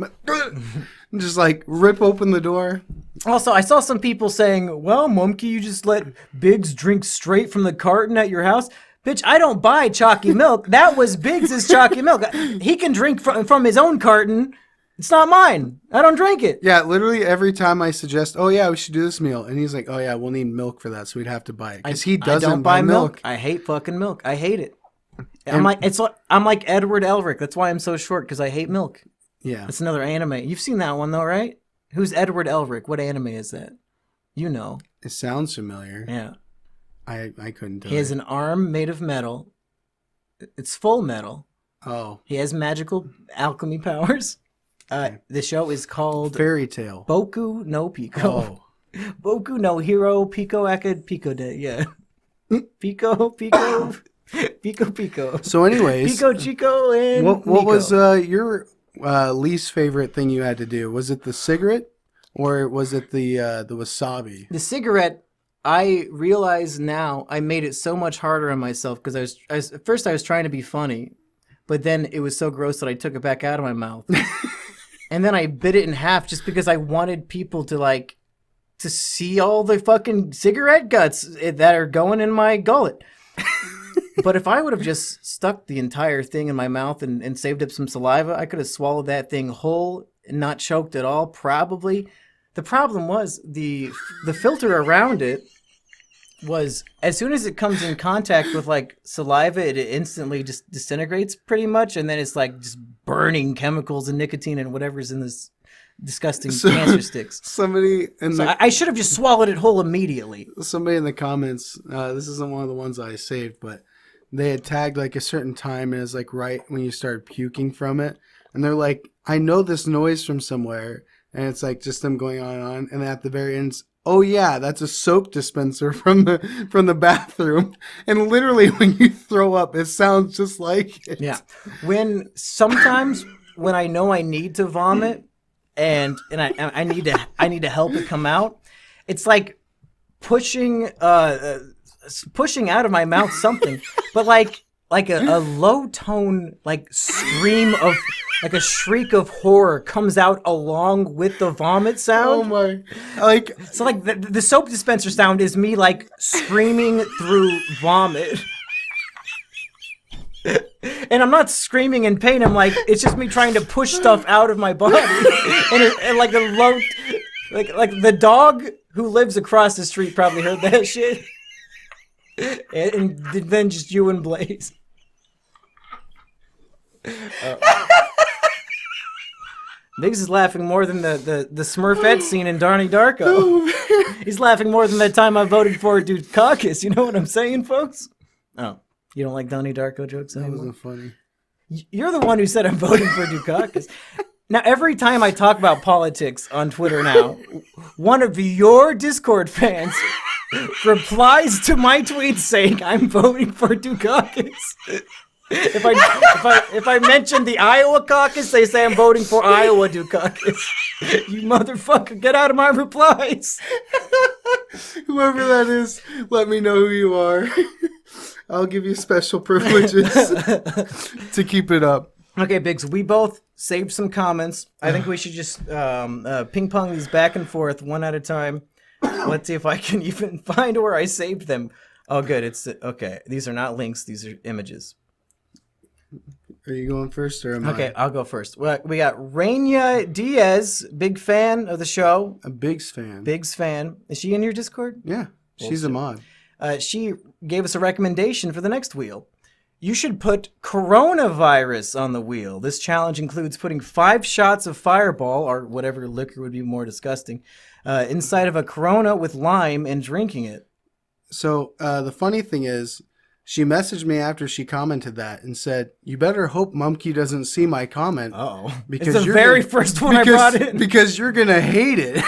just like rip open the door. Also, I saw some people saying, well, Mumkey, you just let Biggs drink straight from the carton at your house. Bitch, I don't buy chalky milk. That was Biggs' chalky milk. He can drink from his own carton. It's not mine. I don't drink it. Yeah, literally every time I suggest, oh yeah, we should do this meal. And he's like, oh yeah, we'll need milk for that. So we'd have to buy it. Because he doesn't buy milk. I hate fucking milk. I hate it. I'm like Edward Elric. That's why I'm so short, because I hate milk. Yeah. It's another anime. You've seen that one though, right? Who's Edward Elric? What anime is that? You know. It sounds familiar. Yeah. I couldn't tell. He has an arm made of metal. It's full metal. Oh. He has magical alchemy powers. The show is called Fairy Tale. Boku no Pico. Oh. Boku no Hero Pico Akad Pico Day. Yeah. Pico. So anyways. Pico Chico and What was your least favorite thing you had to do? Was it the cigarette or was it the wasabi? The cigarette, I realize now I made it so much harder on myself because at first I was trying to be funny, but then it was so gross that I took it back out of my mouth. And then I bit it in half just because I wanted people to see all the fucking cigarette guts that are going in my gullet. But if I would have just stuck the entire thing in my mouth and saved up some saliva, I could have swallowed that thing whole and not choked at all, probably. The problem was the filter around it was, as soon as it comes in contact with like saliva, it instantly just disintegrates pretty much, and then it's like just burning chemicals and nicotine and whatever's in this disgusting cancer sticks. Somebody in I should have just swallowed it whole immediately. Somebody in the comments, this isn't one of the ones I saved, but they had tagged like a certain time and it's like right when you start puking from it. And they're like, I know this noise from somewhere. And it's like just them going on and on. And at the very end, oh yeah, that's a soap dispenser from the bathroom. And literally when you throw up, it sounds just like it. Yeah. Sometimes when I know I need to vomit and I need to help it come out, it's like pushing out of my mouth something, but like a low tone, like scream of, like a shriek of horror comes out along with the vomit sound. Oh my! Like so, like the soap dispenser sound is me like screaming through vomit, and I'm not screaming in pain. I'm like, it's just me trying to push stuff out of my body, and like the low, like the dog who lives across the street probably heard that shit. And then just you and Blaze. Biggs is laughing more than the Smurfette scene in Donnie Darko. He's laughing more than that time I voted for Dukakis. You know what I'm saying, folks? Oh, you don't like Donnie Darko jokes anymore? That wasn't funny. You're the one who said I'm voting for Dukakis. Now, every time I talk about politics on Twitter now, one of your Discord fans replies to my tweet saying I'm voting for Dukakis. If I mention the Iowa caucus, they say I'm voting for Iowa Dukakis. You motherfucker, get out of my replies. Whoever that is, let me know who you are. I'll give you special privileges to keep it up. Okay, Biggs, we both saved some comments. I think we should just ping pong these back and forth one at a time. Let's see if I can even find where I saved them. Oh, good. It's okay. These are not links. These are images. Are you going first or am I? Okay, I'll go first. We got Raina Diaz, big fan of the show. A Biggs fan. Biggs fan. Is she in your Discord? Yeah, she's a mod. She gave us a recommendation for the next wheel. You should put coronavirus on the wheel. This challenge includes putting 5 shots of Fireball, or whatever liquor would be more disgusting, inside of a Corona with lime and drinking it. So the funny thing is, she messaged me after she commented that and said, you better hope Mumkey doesn't see my comment. Uh-oh. Because it's the very first one I brought in. Because you're going to hate it.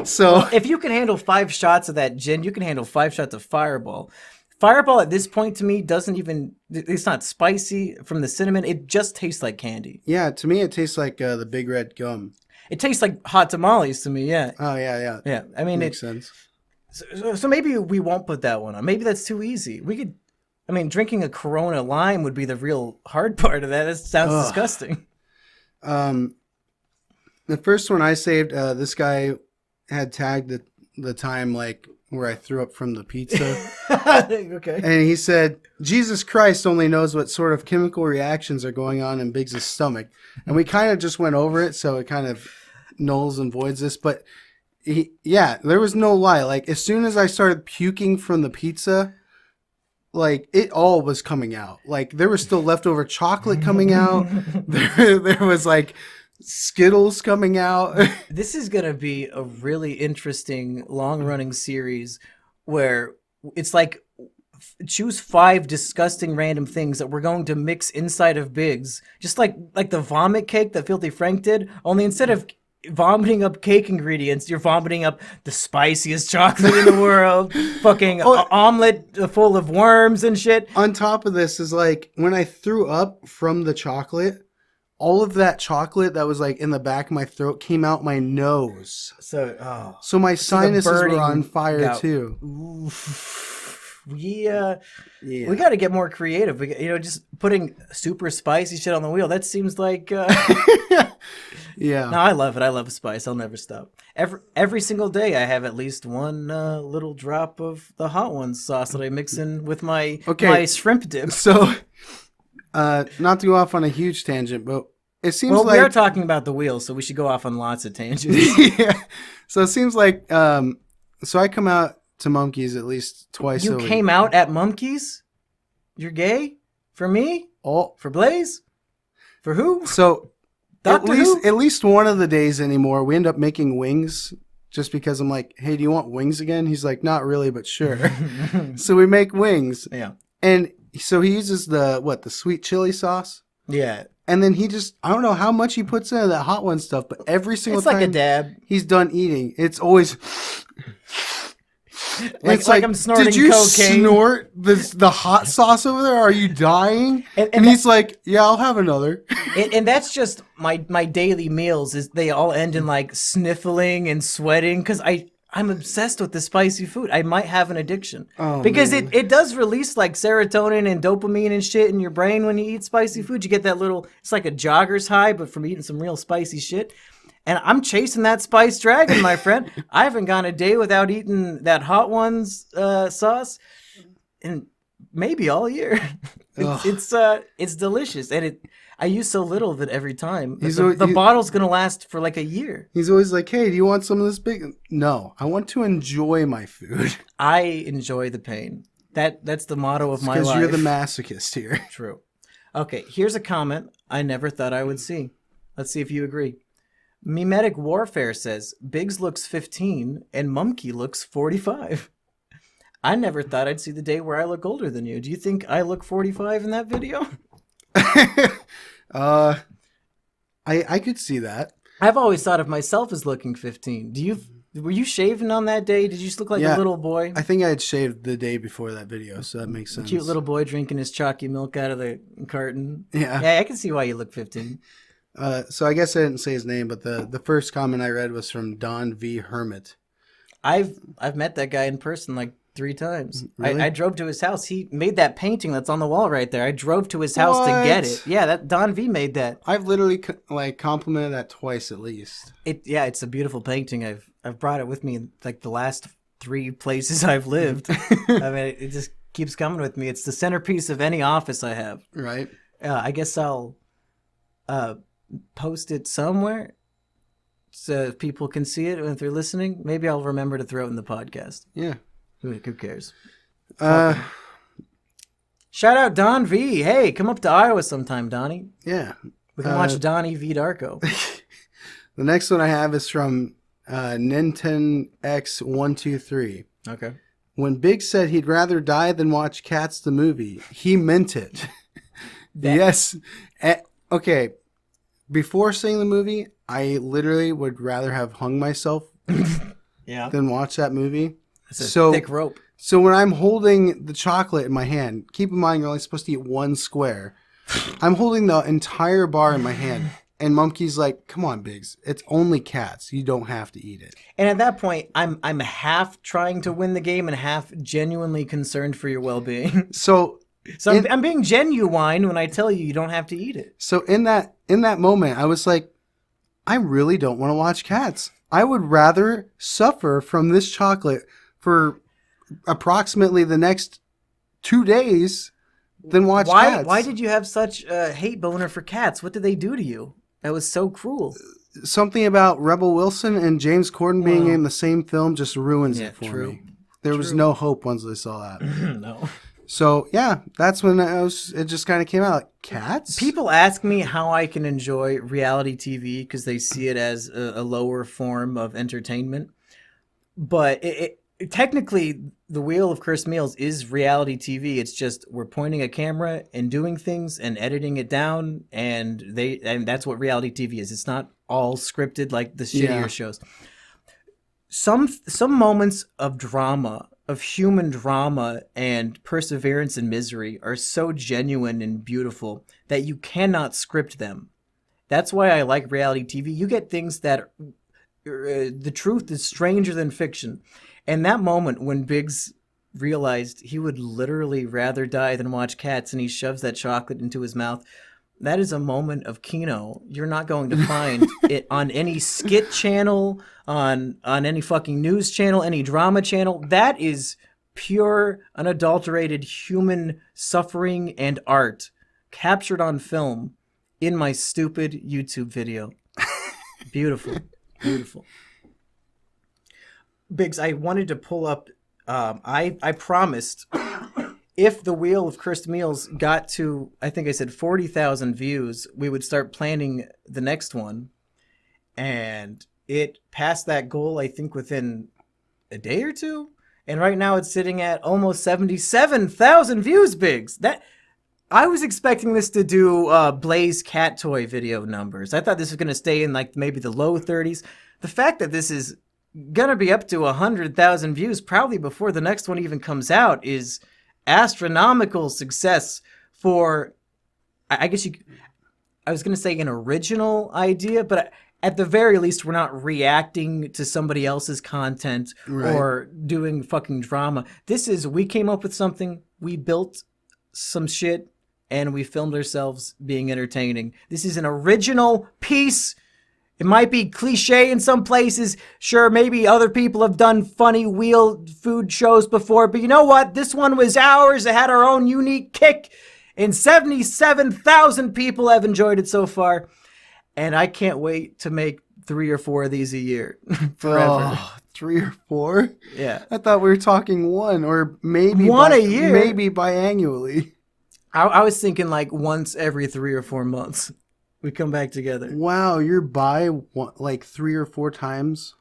So if you can handle 5 shots of that gin, you can handle 5 shots of Fireball. Fireball at this point to me doesn't even, it's not spicy from the cinnamon. It just tastes like candy. Yeah, to me it tastes like the Big Red Gum. It tastes like hot tamales to me, yeah. Oh, yeah. Yeah, I mean, makes sense. So maybe we won't put that one on. Maybe that's too easy. We could, I mean, drinking a Corona lime would be the real hard part of that. That sounds disgusting. The first one I saved, this guy had tagged the time like where I threw up from the pizza. Okay. And he said, Jesus Christ only knows what sort of chemical reactions are going on in Biggs' stomach. And we kind of just went over it, so it kind of nulls and voids this. But there was no lie. Like, as soon as I started puking from the pizza, like, it all was coming out. Like, there was still leftover chocolate coming out. There was, like, Skittles coming out. This is going to be a really interesting long-running series where it's like choose 5 disgusting random things that we're going to mix inside of Biggs. Just like the vomit cake that Filthy Frank did, only instead of vomiting up cake ingredients, you're vomiting up the spiciest chocolate in the world, fucking omelet full of worms and shit. On top of this is like when I threw up from the chocolate, all of that chocolate that was like in the back of my throat came out my nose. So my sinuses were on fire too. We got to get more creative. Just putting super spicy shit on the wheel. That seems like yeah. No, I love it. I love spice. I'll never stop. Every single day I have at least one little drop of the Hot Ones sauce that I mix in with my shrimp dip. So not to go off on a huge tangent, but it seems like... we are talking about the wheel, so we should go off on lots of tangents. Yeah. So it seems like... so I come out to Mumkey's at least twice a week. You came out at Mumkey's? You're gay? For me? Oh. For Blaze? For who? So Doctor Who? At least one of the days anymore, we end up making wings just because I'm like, hey, do you want wings again? He's like, not really, but sure. So we make wings. Yeah. And so he uses the sweet chili sauce. Yeah. And then I don't know how much he puts into that hot one stuff, but every single time it's like a dab. He's done eating, it's always like I'm snorting did you cocaine. Snort the hot sauce over there? Are you dying? And he's like, yeah, I'll have another. And that's just my daily meals. Is they all end in like sniffling and sweating because I'm obsessed with the spicy food. I might have an addiction because it does release like serotonin and dopamine and shit in your brain when you eat spicy food. You get that little, it's like a jogger's high, but from eating some real spicy shit. And I'm chasing that spice dragon, my friend. I haven't gone a day without eating that Hot Ones sauce, and maybe all year. It's delicious, and I use so little of it every time. The bottle's gonna last for like a year. He's always like, "Hey, do you want some of this big?" No, I want to enjoy my food. I enjoy the pain. That's the motto of my life. Because you're the masochist here. True. Okay, here's a comment I never thought I would see. Let's see if you agree. Mimetic Warfare says, Biggs looks 15 and Mumkey looks 45. I never thought I'd see the day where I look older than you. Do you think I look 45 in that video? I could see that. I've always thought of myself as looking 15. Were you shaving on that day? Did you just look like a little boy? I think I had shaved the day before that video, so that makes sense. Cute little boy drinking his chalky milk out of the carton. Yeah. Yeah, I can see why you look 15. So I guess I didn't say his name, but the first comment I read was from Don V. Hermit. I've met that guy in person like 3 times. Really? I drove to his house. He made that painting that's on the wall right there. I drove to his house to get it. Yeah, that Don V made that. I've literally complimented that twice at least. It's a beautiful painting. I've brought it with me in like the last 3 places I've lived. I mean, it just keeps coming with me. It's the centerpiece of any office I have. Right. I guess I'll post it somewhere so people can see it if they're listening. Maybe I'll remember to throw it in the podcast. Yeah. Who cares? Shout out Don V. Hey, come up to Iowa sometime, Donnie. Yeah. We can watch Donnie V. Darko. The next one I have is from Ninten X123. Okay. When Biggs said he'd rather die than watch Cats the movie, he meant it. Yes. Okay. Before seeing the movie, I literally would rather have hung myself than watch that movie. It's a thick rope. So when I'm holding the chocolate in my hand, keep in mind you're only supposed to eat 1 square. I'm holding the entire bar in my hand. And Mumkey's like, come on, Biggs. It's only cats. You don't have to eat it. And at that point, I'm half trying to win the game and half genuinely concerned for your well-being. So I'm being genuine when I tell you don't have to eat it. So in that moment, I was like, I really don't want to watch Cats. I would rather suffer from this chocolate for approximately the next 2 days than watch Cats. Why did you have such a hate boner for Cats? What did they do to you? That was so cruel. Something about Rebel Wilson and James Corden being in the same film just ruins it for me. There was no hope once I saw that. No. So, yeah, that's when it just kind of came out. Like, Cats? People ask me how I can enjoy reality TV because they see it as a lower form of entertainment. But technically, the Wheel of Cursed Meals is reality TV. It's just we're pointing a camera and doing things and editing it down, and that's what reality TV is. It's not all scripted like the shittier shows. Some moments of drama, of human drama and perseverance and misery are so genuine and beautiful that you cannot script them. That's why I like reality TV. You get things that the truth is stranger than fiction. And that moment when Biggs realized he would literally rather die than watch Cats and he shoves that chocolate into his mouth, that is a moment of Kino. You're not going to find it on any skit channel, on any fucking news channel, any drama channel. That is pure, unadulterated human suffering and art captured on film in my stupid YouTube video. Beautiful. Beautiful. Biggs, I wanted to pull up, I promised if the Wheel of Cursed Meals got to, I think I said 40,000 views, we would start planning the next one. And it passed that goal, I think, within a day or two. And right now it's sitting at almost 77,000 views, Biggs. I was expecting this to do Blaze cat toy video numbers. I thought this was going to stay in like maybe the low 30s. The fact that this is going to be up to 100,000 views probably before the next one even comes out is astronomical success for, I guess I was going to say an original idea, but at the very least, we're not reacting to somebody else's content or doing fucking drama. We came up with something, we built some shit, and we filmed ourselves being entertaining. This is an original piece. It might be cliche in some places. Sure, maybe other people have done funny wheel food shows before, but you know what? This one was ours. It had our own unique kick, and 77,000 people have enjoyed it so far. And I can't wait to make 3 or 4 of these a year. Forever. Oh, 3 or 4? Yeah. I thought we were talking 1 or maybe one a year. Maybe biannually. I was thinking like once every 3 or 4 months. We come back together. Wow, you're bi like 3 or 4 times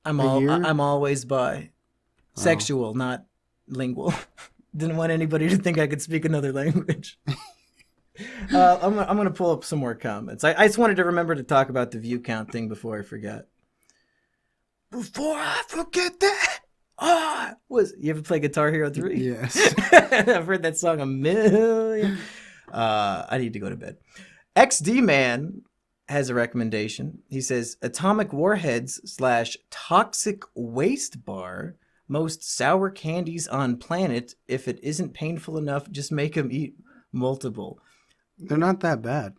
I'm always bi. Sexual, not lingual. Didn't want anybody to think I could speak another language. I'm going to pull up some more comments. I just wanted to remember to talk about the view count thing before I forget. Before I forget that. You ever play Guitar Hero 3? Yes. I've heard that song a million. I need to go to bed. XD Man has a recommendation. He says, Atomic Warheads / Toxic Waste Bar. Most sour candies on planet. If it isn't painful enough, just make them eat multiple. They're not that bad.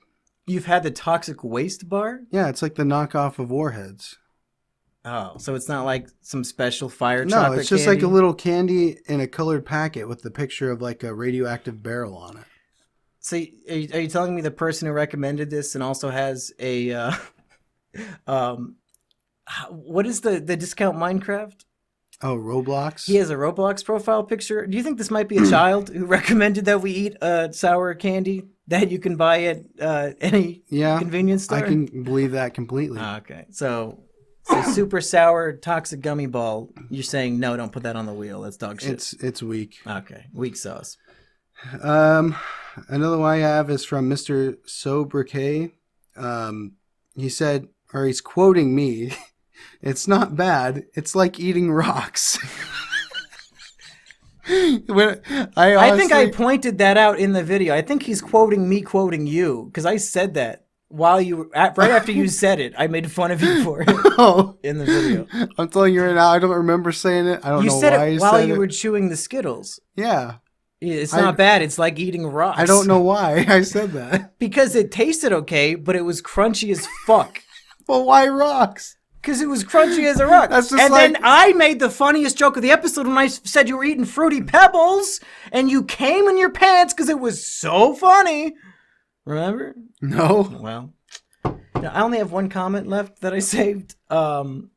You've had the Toxic Waste Bar? Yeah, it's like the knockoff of Warheads. Oh, so it's not like some special fire chocolate No, it's just candy? like a little candy in a colored packet with the picture of like a radioactive barrel on it. So are you telling me the person who recommended this and also has a, what is the discount Minecraft? Oh, Roblox? He has a Roblox profile picture. Do you think this might be a child who recommended that we eat sour candy that you can buy at any convenience store? I can believe that completely. Okay. So super sour toxic gummy ball. You're saying, no, don't put that on the wheel. That's dog shit. It's weak. Okay. Weak sauce. Another one I have is from Mr. Sobriquet. He said, or he's quoting me, it's not bad. It's like eating rocks. I think I pointed that out in the video. I think he's quoting me quoting you because I said that while right after you said it. I made fun of you for it in the video. I'm telling you right now, I don't remember saying it. I don't know why you said it. You said it while you were chewing the Skittles. Yeah. It's not bad. It's like eating rocks. I don't know why I said that. Because it tasted okay, but it was crunchy as fuck. Well, why rocks? Because it was crunchy as a rock. Then I made the funniest joke of the episode when I said you were eating Fruity Pebbles, and you came in your pants because it was so funny. Remember? No. Well, I only have one comment left that I saved. Dan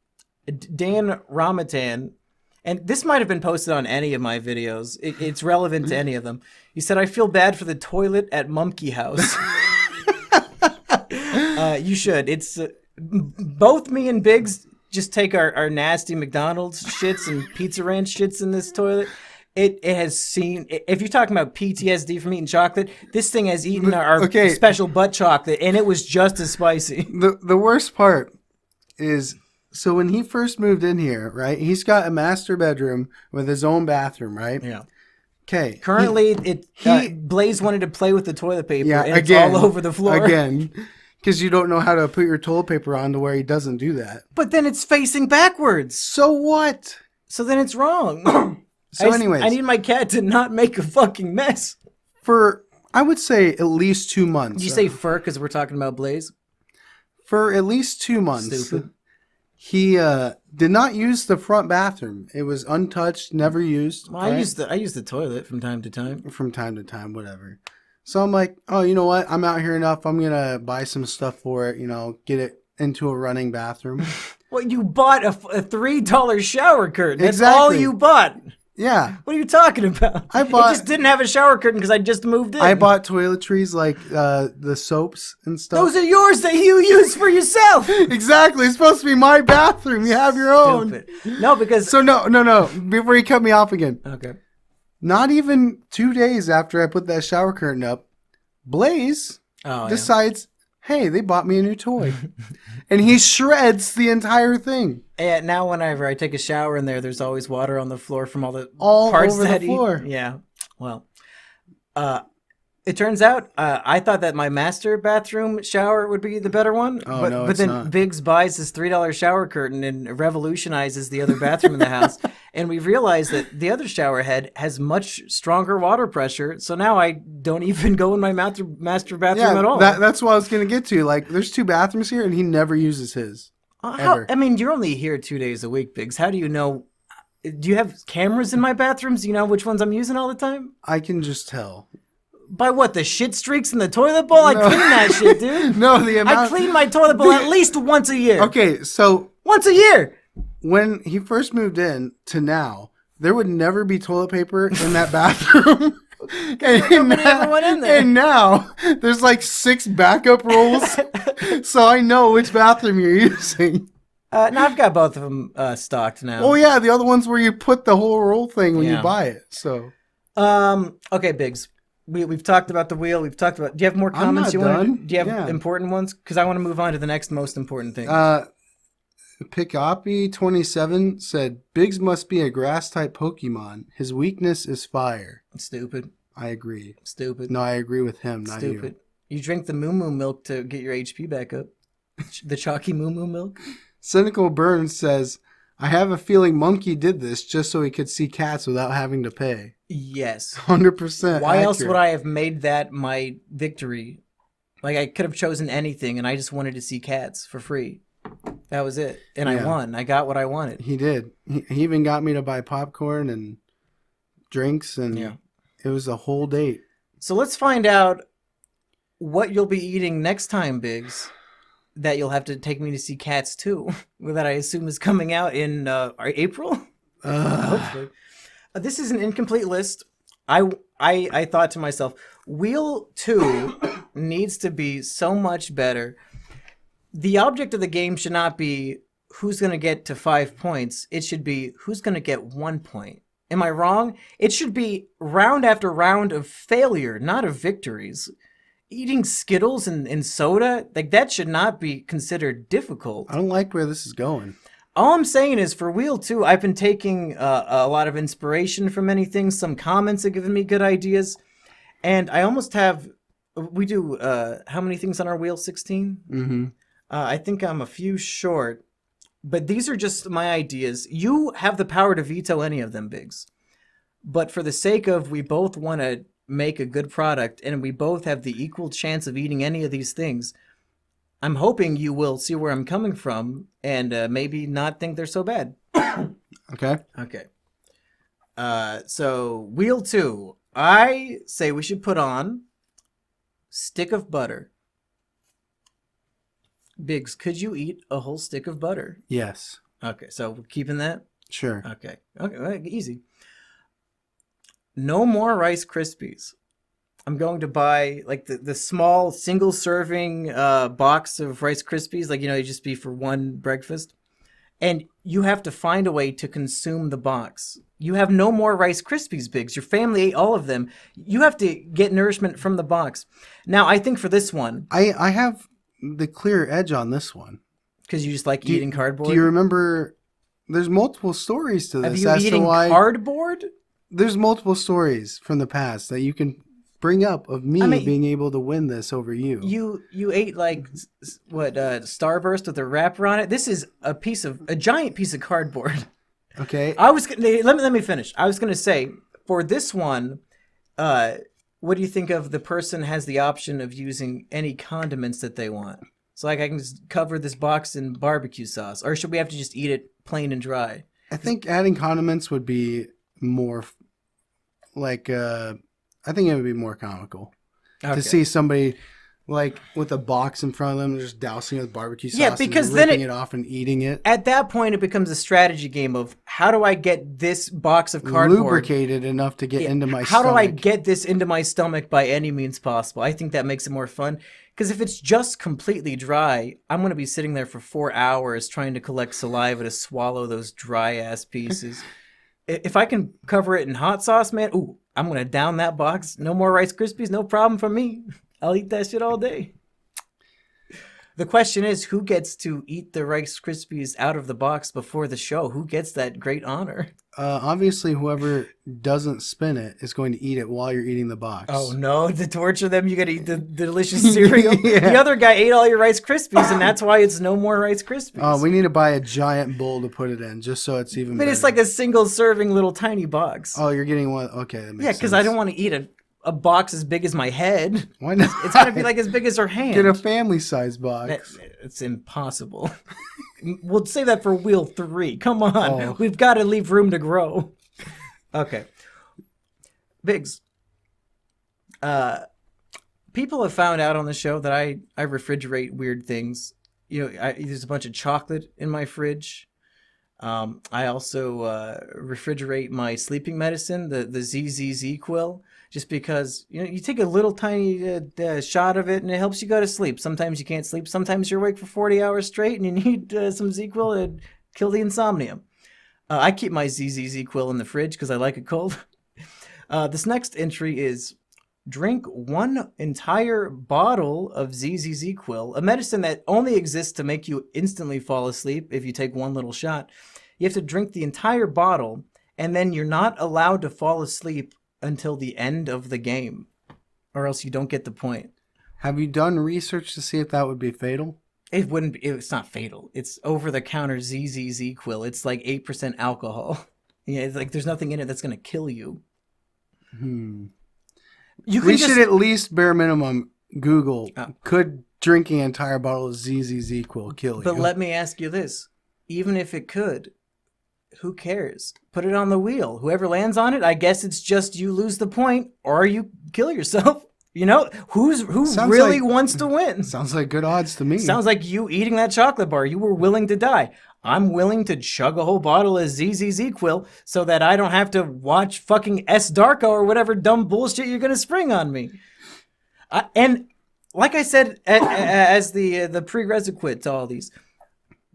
Ramatan. And this might have been posted on any of my videos. It's relevant to any of them. He said, I feel bad for the toilet at Mumkey House. You should. It's both me and Biggs just take our nasty McDonald's shits and Pizza Ranch shits in this toilet. It has seen, if you're talking about PTSD from eating chocolate, this thing has eaten our special butt chocolate, and it was just as spicy. The worst part is... So when he first moved in here, right, he's got a master bedroom with his own bathroom, right? Yeah. Okay. Currently, Blaze wanted to play with the toilet paper, and it's all over the floor. Again, because you don't know how to put your toilet paper on to where he doesn't do that. But then it's facing backwards. So what? So then it's wrong. Anyways. I need my cat to not make a fucking mess. For, I would say, at least 2 months. Did you say fur because we're talking about Blaze? For at least 2 months. Stupid. He did not use the front bathroom. It was untouched, never used. Well, I use the toilet from time to time. From time to time, whatever. So I'm like, oh, you know what? I'm out here enough. I'm going to buy some stuff for it, get it into a running bathroom. Well, you bought a $3 shower curtain. That's exactly. all you bought. Yeah. What are you talking about? It just didn't have a shower curtain because I just moved in. I bought toiletries like the soaps and stuff. Those are yours that you use for yourself. Exactly. It's supposed to be my bathroom. You have your own. Stupid. No, because... So no. Before you cut me off again. Okay. Not even 2 days after I put that shower curtain up, Blaze decides, hey, they bought me a new toy. And he shreds the entire thing. Yeah, now whenever I take a shower in there, there's always water on the floor from all the all parts over that the floor. Yeah. Well, it turns out I thought that my master bathroom shower would be the better one. Oh, no, but then not. Biggs buys this $3 shower curtain and revolutionizes the other bathroom in the house. And we realized that the other shower head has much stronger water pressure. So now I don't even go in my master bathroom at all. That's what I was going to get to. Like, there's 2 bathrooms here, and he never uses his. Ever. I mean, you're only here 2 days a week, Biggs. How do you know? Do you have cameras in my bathrooms? Do you know which ones I'm using all the time? I can just tell. By what, the shit streaks in the toilet bowl? I clean that shit, dude. No, the amount... I clean my toilet bowl at least once a year. Okay, so... Once a year! When he first moved in to now, there would never be toilet paper in that bathroom. And now, there's like 6 backup rolls. So I know which bathroom you're using. No, I've got both of them stocked now. Oh, yeah, the other one's where you put the whole roll thing when you buy it. So... Okay, Biggs. We've talked about the wheel. We've talked about... Do you have more comments you want to... Do you have important ones? Because I want to move on to the next most important thing. Pickoppy27 said, Biggs must be a grass-type Pokemon. His weakness is fire. Stupid. I agree. Stupid. No, I agree with him, not Stupid. you. You drink the Moo Moo milk to get your HP back up. The chalky Moo Moo milk. Cynical Burns says, I have a feeling Mumkey did this just so he could see cats without having to pay. Yes. 100% Why accurate. else would I have made that my victory? Like, I could have chosen anything, and I just wanted to see cats for free. That was it. And I won. I got what I wanted. He did. He even got me to buy popcorn and drinks, and it was a whole date. So let's find out what you'll be eating next time, Biggs, that you'll have to take me to see Cats 2, that I assume is coming out in April? Hopefully. This is an incomplete list. I thought to myself, Wheel 2 needs to be so much better. The object of the game should not be who's going to get to 5 points. It should be who's going to get 1 point. Am I wrong? It should be round after round of failure, not of victories. Eating Skittles and soda, like that should not be considered difficult. I don't like where this is going. All I'm saying is for Wheel 2, I've been taking a lot of inspiration from many things. Some comments have given me good ideas. And I almost have, we do, how many things on our Wheel? 16? Mm-hmm. I think I'm a few short. But these are just my ideas. You have the power to veto any of them, Biggs. But for the sake of we both want to make a good product and we both have the equal chance of eating any of these things, I'm hoping you will see where I'm coming from and maybe not think they're so bad. Okay. Okay. So, Wheel 2. I say we should put on stick of butter. Biggs, could you eat a whole stick of butter? Yes. Okay, so we're keeping that? Sure. Okay, well, easy. No more Rice Krispies. I'm going to buy like the small single serving box of Rice Krispies, like, you just be for one breakfast. And you have to find a way to consume the box. You have no more Rice Krispies, Biggs. Your family ate all of them. You have to get nourishment from the box. Now, I think for this one, I have the clear edge on this one. Because you just like eating cardboard? Do you remember? There's multiple stories to this. Have you eating cardboard? There's multiple stories from the past that you can bring up of me being able to win this over you. You ate like what Starburst with a wrapper on it. This is a giant piece of cardboard. Okay. Let me finish. I was gonna say for this one, what do you think of the person has the option of using any condiments that they want? So like I can just cover this box in barbecue sauce, or should we have to just eat it plain and dry? I think adding condiments would be more like I think it would be more comical to see somebody Like with a box in front of them, just dousing it with barbecue sauce. Yeah, because and then ripping it off and eating it. At that point, it becomes a strategy game of how do I get this box of cardboard Lubricated enough to get into my how stomach. do I get this into my stomach by any means possible? I think that makes it more fun. Because if it's just completely dry, I'm going to be sitting there for 4 hours trying to collect saliva to swallow those dry-ass pieces. If I can cover it in hot sauce, man, ooh, I'm going to down that box. No more Rice Krispies, no problem for me. I'll eat that shit all day. The question is, who gets to eat the Rice Krispies out of the box before the show? Who gets that great honor? Obviously, whoever doesn't spin it is going to eat it while you're eating the box. Oh, no. To torture them, you got to eat the delicious cereal. Yeah. The other guy ate all your Rice Krispies, and that's why it's no more Rice Krispies. Oh, we need to buy a giant bowl to put it in, just so it's even better. But it's like a single-serving little tiny box. Oh, you're getting one? Okay, that makes sense. Yeah, because I don't want to eat a box as big as my head. Why not? It's going to be like as big as her hand. Get a family-size box. It's impossible. We'll say that for wheel 3. Come on. Oh. We've got to leave room to grow. Okay. Biggs. People have found out on the show that I refrigerate weird things. You know, there's a bunch of chocolate in my fridge. I also refrigerate my sleeping medicine, the ZZZ Quill, just because you take a little tiny shot of it and it helps you go to sleep. Sometimes you can't sleep. Sometimes you're awake for 40 hours straight and you need some Z-Quill to kill the insomnia. I keep my ZZZ Quill in the fridge because I like it cold. This next entry is drink 1 entire bottle of ZZZ Quill, a medicine that only exists to make you instantly fall asleep if you take one little shot. You have to drink the entire bottle, and then you're not allowed to fall asleep until the end of the game, or else you don't get the point. Have you done research to see if that would be fatal? It wouldn't be. It's not fatal. It's over-the-counter ZZZ Quill. It's like 8% alcohol. Yeah, it's like there's nothing in it that's going to kill you. We should at least, bare minimum, Google, could drinking an entire bottle of ZZZ Quill kill you? But let me ask you this. Even if it could, who cares? Put it on the wheel. Whoever lands on it, I guess it's just you lose the point or you kill yourself. Who really wants to win? Sounds like good odds to me. Sounds like you eating that chocolate bar. You were willing to die. I'm willing to chug a whole bottle of ZZZ Quill so that I don't have to watch fucking S Darko or whatever dumb bullshit you're going to spring on me. And like I said, as the prerequisite to all these,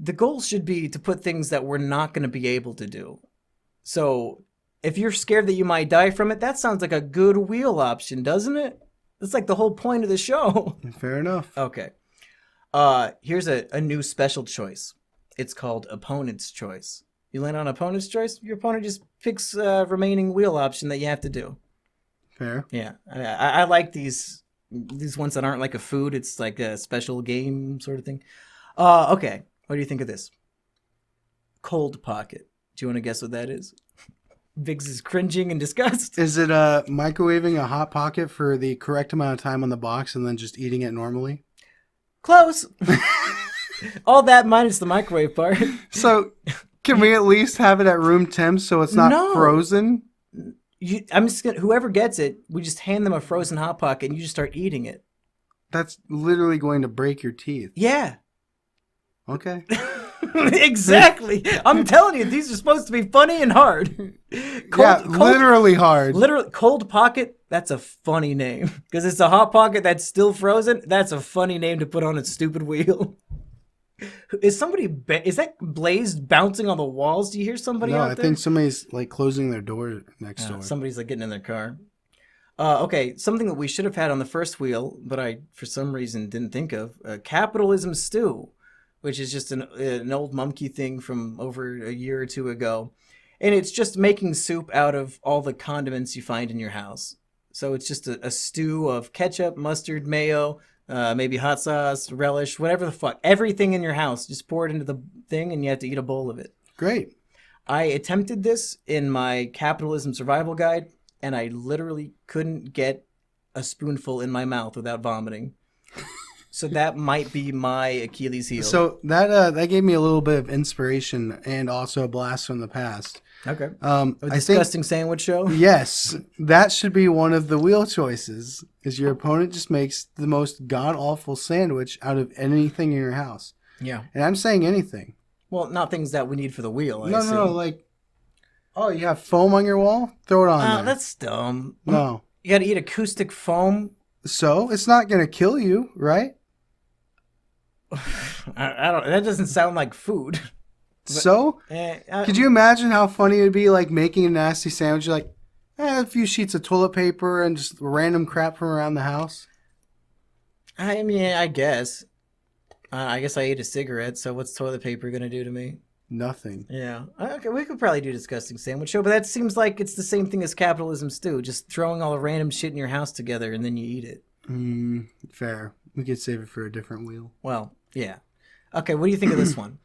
the goal should be to put things that we're not going to be able to do. So if you're scared that you might die from it, that sounds like a good wheel option, doesn't it? That's like the whole point of the show. Fair enough. Okay. Here's a new special choice. It's called Opponent's Choice. You land on Opponent's Choice, your opponent just picks a remaining wheel option that you have to do. Fair. Yeah. I like these ones that aren't like a food. It's like a special game sort of thing. Okay. What do you think of this? Cold Pocket. Do you want to guess what that is? Biggs is cringing in disgust. Is it microwaving a Hot Pocket for the correct amount of time on the box and then just eating it normally? Close. All that minus the microwave part. So can we at least have it at room temp so it's not frozen? I'm just gonna, whoever gets it, we just hand them a frozen Hot Pocket and you just start eating it. That's literally going to break your teeth. Yeah. Okay. Exactly. I'm telling you, these are supposed to be funny and hard. Literally hard. Literally, Cold Pocket, that's a funny name. Because it's a Hot Pocket that's still frozen. That's a funny name to put on a stupid wheel. Is that Blazed bouncing on the walls? Do you hear somebody out there? No, I think somebody's like closing their door next door. Somebody's like getting in their car. Okay, something that we should have had on the first wheel, but I, for some reason, didn't think of. Capitalism Stew, which is just an old Mumkey thing from over a year or two ago. And it's just making soup out of all the condiments you find in your house. So it's just a stew of ketchup, mustard, mayo, maybe hot sauce, relish, whatever the fuck. Everything in your house. Just pour it into the thing and you have to eat a bowl of it. Great. I attempted this in my capitalism survival guide, and I literally couldn't get a spoonful in my mouth without vomiting. So that might be my Achilles heel. So that gave me a little bit of inspiration and also a blast from the past. Okay. A disgusting sandwich show? Yes, that should be one of the wheel choices. Is your opponent just makes the most god-awful sandwich out of anything in your house. Yeah. And I'm saying anything. Well, not things that we need for the wheel, I No, assume. no, like, oh, you have foam on your wall? Throw it on there. That's dumb. No. You gotta eat acoustic foam? So, it's not going to kill you, right? I don't. That doesn't sound like food. So, could you imagine how funny it would be, like, making a nasty sandwich, like, a few sheets of toilet paper and just random crap from around the house? I mean, I guess. I guess I ate a cigarette, so what's toilet paper gonna do to me? Nothing. Yeah. Okay, we could probably do a disgusting sandwich show, but that seems like it's the same thing as capitalism stew, just throwing all the random shit in your house together and then you eat it. Fair. We could save it for a different wheel. Well, yeah. Okay, what do you think of this one?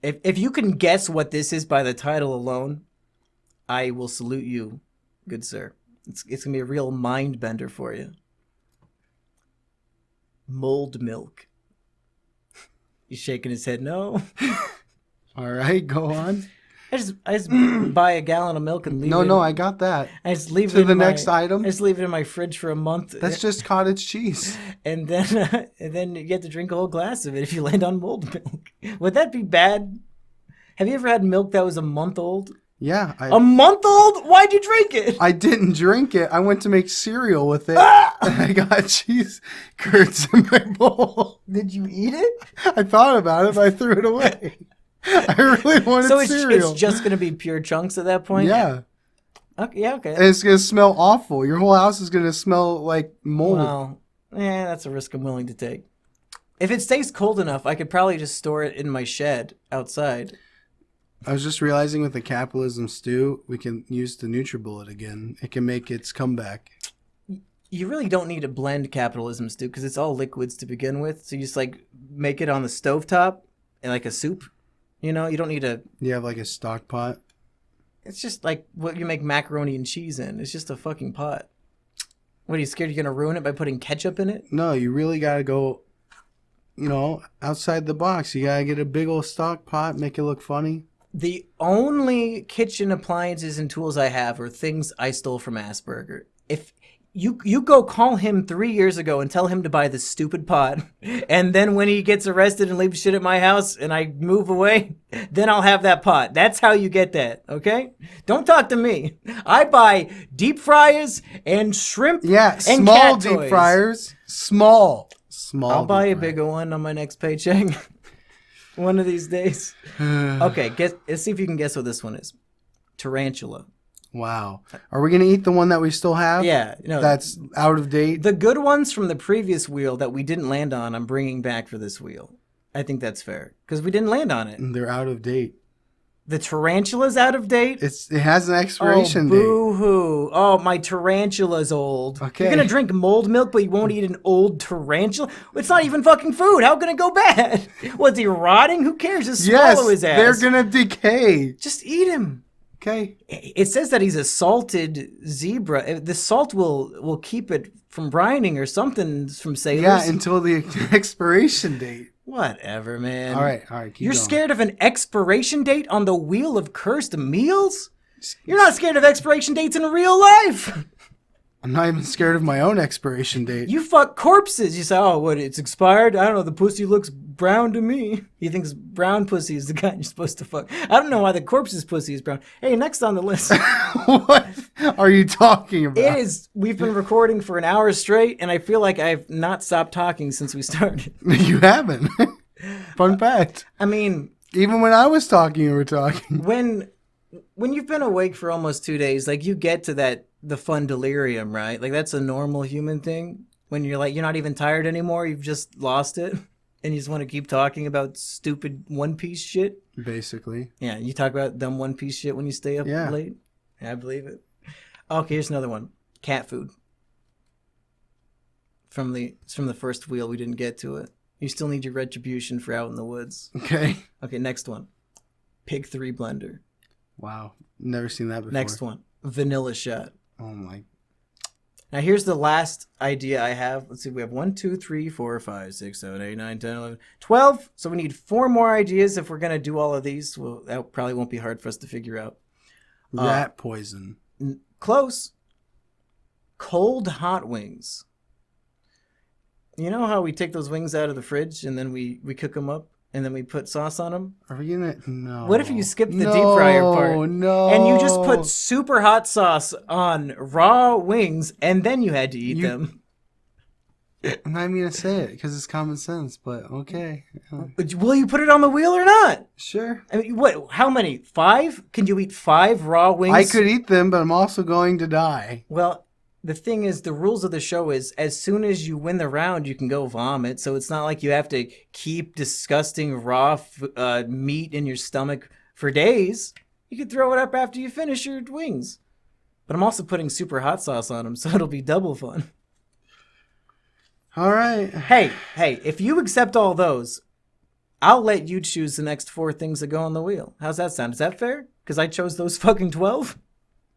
If you can guess what this is by the title alone, I will salute you, good sir. It's going to be a real mind bender for you. Mold milk. He's shaking his head no. All right, go on. I just buy a gallon of milk and leave it. No, I got that. I just leave to it the next item. I just leave it in my fridge for a month. That's just cottage cheese. And then you get to drink a whole glass of it if you land on mold milk. Would that be bad? Have you ever had milk that was a month old? Yeah. A month old? Why'd you drink it? I didn't drink it. I went to make cereal with it. And I got cheese curds in my bowl. Did you eat it? I thought about it, but I threw it away. I really wanted cereal. So it's just going to be pure chunks at that point? Yeah. Okay, yeah, okay. And it's going to smell awful. Your whole house is going to smell like mold. Well, that's a risk I'm willing to take. If it stays cold enough, I could probably just store it in my shed outside. I was just realizing with the capitalism stew, we can use the NutriBullet again. It can make its comeback. You really don't need to blend capitalism stew because it's all liquids to begin with. So you just like make it on the stovetop and like a soup. You know, you don't need to... You have like a stock pot? It's just like what you make macaroni and cheese in. It's just a fucking pot. What, are you scared you're going to ruin it by putting ketchup in it? No, you really got to go, outside the box. You got to get a big old stock pot, make it look funny. The only kitchen appliances and tools I have are things I stole from Asperger. If you go call him 3 years ago and tell him to buy this stupid pot, and then when he gets arrested and leaves shit at my house and I move away, then I'll have that pot. That's how you get that, okay? Don't talk to me. I buy deep fryers and shrimp and small cat deep toys. fryers. Small. I'll buy a bigger one on my next paycheck. One of these days. Okay, let's see if you can guess what this one is. Tarantula. Wow. Are we going to eat the one that we still have? Yeah. No, that's out of date? The good ones from the previous wheel that we didn't land on, I'm bringing back for this wheel. I think that's fair. Because we didn't land on it. They're out of date. The tarantula's out of date? It has an expiration date. Boo-hoo. Oh, my tarantula's old. Okay. You're going to drink mold milk, but you won't eat an old tarantula? It's not even fucking food. How can it go bad? Was he rotting? Who cares? Just swallow his ass. They're going to decay. Just eat him. Okay. It says that he's a salted zebra. The salt will keep it from brining or something from sailors. Yeah, until the expiration date. Whatever, man. All right. You're scared of an expiration date on the wheel of cursed meals? You're not scared of expiration dates in real life. I'm not even scared of my own expiration date. You fuck corpses. You say, oh, what, it's expired? I don't know, the pussy looks brown to me. He thinks brown pussy is the guy you're supposed to fuck. I don't know why the corpse's pussy is brown. Hey, next on the list. What are you talking about? It is, we've been recording for an hour straight, and I feel like I've not stopped talking since we started. You haven't. Fun fact. I mean... Even when I was talking, you were talking. When you've been awake for almost 2 days, like, you get to the fun delirium, right? Like, that's a normal human thing. When you're like, you're not even tired anymore, you've just lost it, and you just want to keep talking about stupid One Piece shit. Basically. Yeah, you talk about dumb One Piece shit when you stay up late. Yeah, I believe it. Okay, here's another one. Cat food. It's from the first wheel, we didn't get to it. You still need your retribution for out in the woods. Okay. Okay, next one. Pig 3 blender. Wow. Never seen that before. Next one. Vanilla shot. Oh my. Now, here's the last idea I have. Let's see. We have 1, 2, 3, 4, 5, 6, 7, 8, 9, 10, 11, 12. So we need 4 more ideas if we're going to do all of these. Well, that probably won't be hard for us to figure out. Rat poison. Close. Cold hot wings. You know how we take those wings out of the fridge and then we cook them up and then we put sauce on them? Are we gonna? No. What if you skip the deep fryer part? No. And you just put super hot sauce on raw wings and then you had to eat them? I'm not even gonna say it because it's common sense, but okay. Will you put it on the wheel or not? Sure. I mean, what? How many? 5? Can you eat 5 raw wings? I could eat them, but I'm also going to die. Well, the thing is, the rules of the show is as soon as you win the round, you can go vomit. So it's not like you have to keep disgusting raw meat in your stomach for days. You can throw it up after you finish your wings. But I'm also putting super hot sauce on them, so it'll be double fun. All right. Hey, if you accept all those, I'll let you choose the next 4 things that go on the wheel. How's that sound? Is that fair? Because I chose those fucking 12?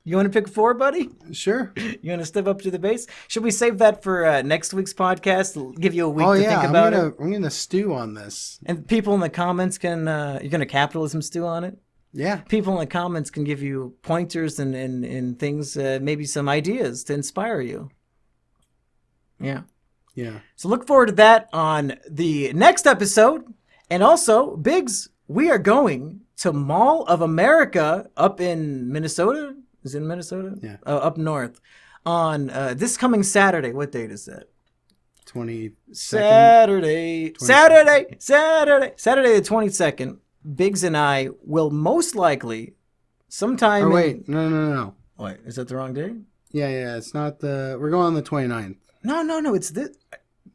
You want to pick 4, buddy? Sure. You want to step up to the base? Should we save that for next week's podcast? Give you a week to think about it? I'm going to stew on this. And people in the comments can, you're going to capitalism stew on it? Yeah. People in the comments can give you pointers and things, maybe some ideas to inspire you. Yeah. Yeah. So look forward to that on the next episode. And also, Biggs, we are going to Mall of America up in Minnesota. Is it in Minnesota? Yeah. Up north. On this coming Saturday. What date is that? 22nd. Saturday the 22nd. Biggs and I will most likely sometime. Oh, wait. No. Wait, is that the wrong day? Yeah. It's not we're going on the 29th. No. It's this.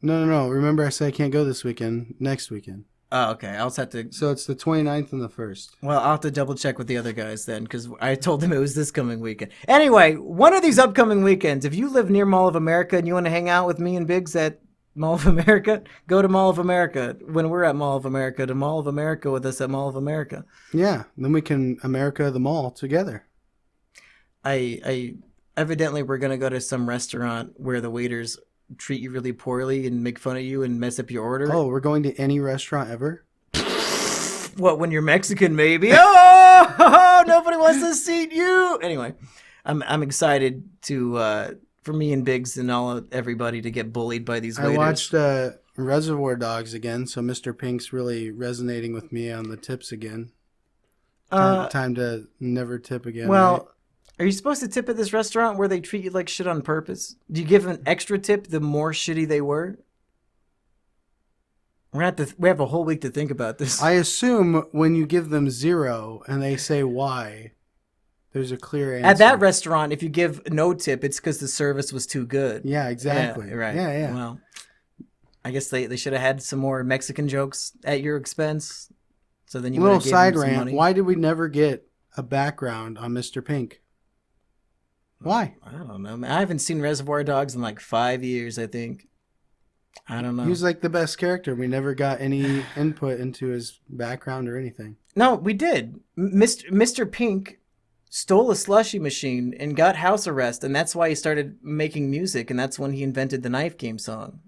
No. Remember I said I can't go this weekend. Next weekend. Oh, okay. I'll just have to. So it's the 29th and the 1st. Well, I'll have to double check with the other guys then, because I told them it was this coming weekend. Anyway, one of these upcoming weekends, if you live near Mall of America and you want to hang out with me and Biggs at Mall of America, go to Mall of America. When we're at Mall of America, to Mall of America with us at Mall of America. Yeah, then we can America the mall together. I evidently we're gonna go to some restaurant where the waiters treat you really poorly and make fun of you and mess up your order. Oh, we're going to any restaurant ever? What, when you're Mexican, maybe? Oh, nobody wants to seat you. Anyway, I'm excited to for me and Biggs and everybody to get bullied by these waiters. I watched Reservoir Dogs again, so Mr. Pink's really resonating with me on the tips again. Time to never tip again. Well, right? Are you supposed to tip at this restaurant where they treat you like shit on purpose? Do you give an extra tip the more shitty they were? We have a whole week to think about this. I assume when you give them 0 and they say why, there's a clear answer. At that restaurant, if you give no tip, it's because the service was too good. Yeah, exactly. Yeah, right. Yeah. Well, I guess they should have had some more Mexican jokes at your expense. So then you little gave side them some rant. money. Why did we never get a background on Mr. Pink? Why? I don't know. I haven't seen Reservoir Dogs in like 5 years, I think. I don't know. He was like the best character. We never got any input into his background or anything. No, we did. Mr. Pink stole a slushy machine and got house arrest, and that's why he started making music, and that's when he invented the Knife Game song.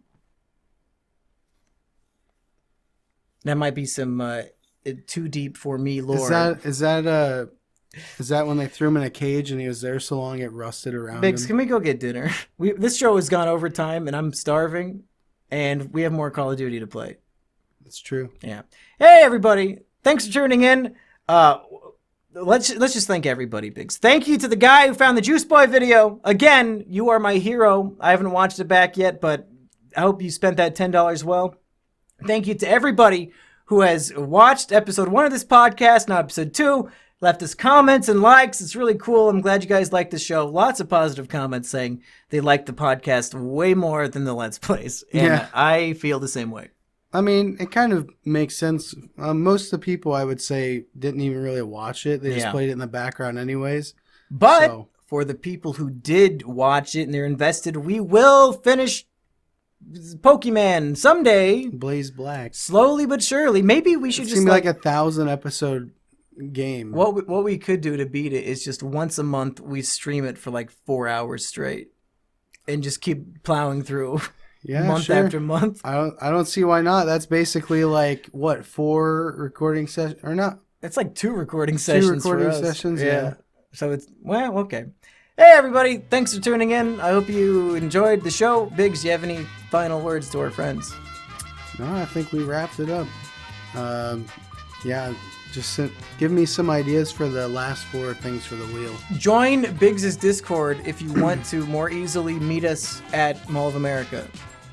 That might be some too deep for me lore. Is that when they threw him in a cage and he was there so long it rusted around Biggs, him? can we go get dinner? This show has gone over time, and I'm starving, and we have more Call of Duty to play. That's true. Yeah. Hey, everybody. Thanks for tuning in. Let's just thank everybody, Biggs. Thank you to the guy who found the Juice Boy video. Again, you are my hero. I haven't watched it back yet, but I hope you spent that $10 well. Thank you to everybody who has watched episode 1 of this podcast, now episode 2, left us comments and likes. It's really cool. I'm glad you guys like the show. Lots of positive comments saying they like the podcast way more than the Let's Plays. And yeah. I feel the same way. I mean, it kind of makes sense. Most of the people, I would say, didn't even really watch it. They just played it in the background anyways. But for the people who did watch it and they're invested, we will finish Pokemon someday. Blaze Black. Slowly but surely. Maybe we should It just seemed like a 1,000 episode game. What we could do to beat it is just once a month we stream it for like 4 hours straight. and just keep plowing through month sure. after month. I don't see why not. That's basically like what, 4 recording sessions or not? It's like 2 recording sessions. 2 recording for us. sessions, yeah. So it's okay. Hey everybody, thanks for tuning in. I hope you enjoyed the show. Biggs, do you have any final words to our friends? No, I think we wrapped it up. Just give me some ideas for the last 4 things for the wheel. Join Biggs' Discord if you want to more easily meet us at Mall of America.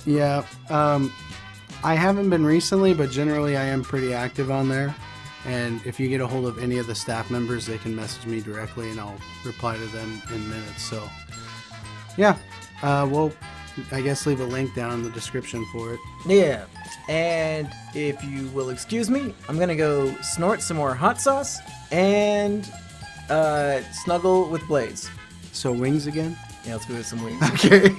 Yeah, I haven't been recently, but generally I am pretty active on there. And if you get a hold of any of the staff members, they can message me directly and I'll reply to them in minutes. So, yeah, we'll, I guess, leave a link down in the description for it. Yeah, and if you will excuse me, I'm going to go snort some more hot sauce and snuggle with Blaze. So wings again? Yeah, let's go get some wings. Okay.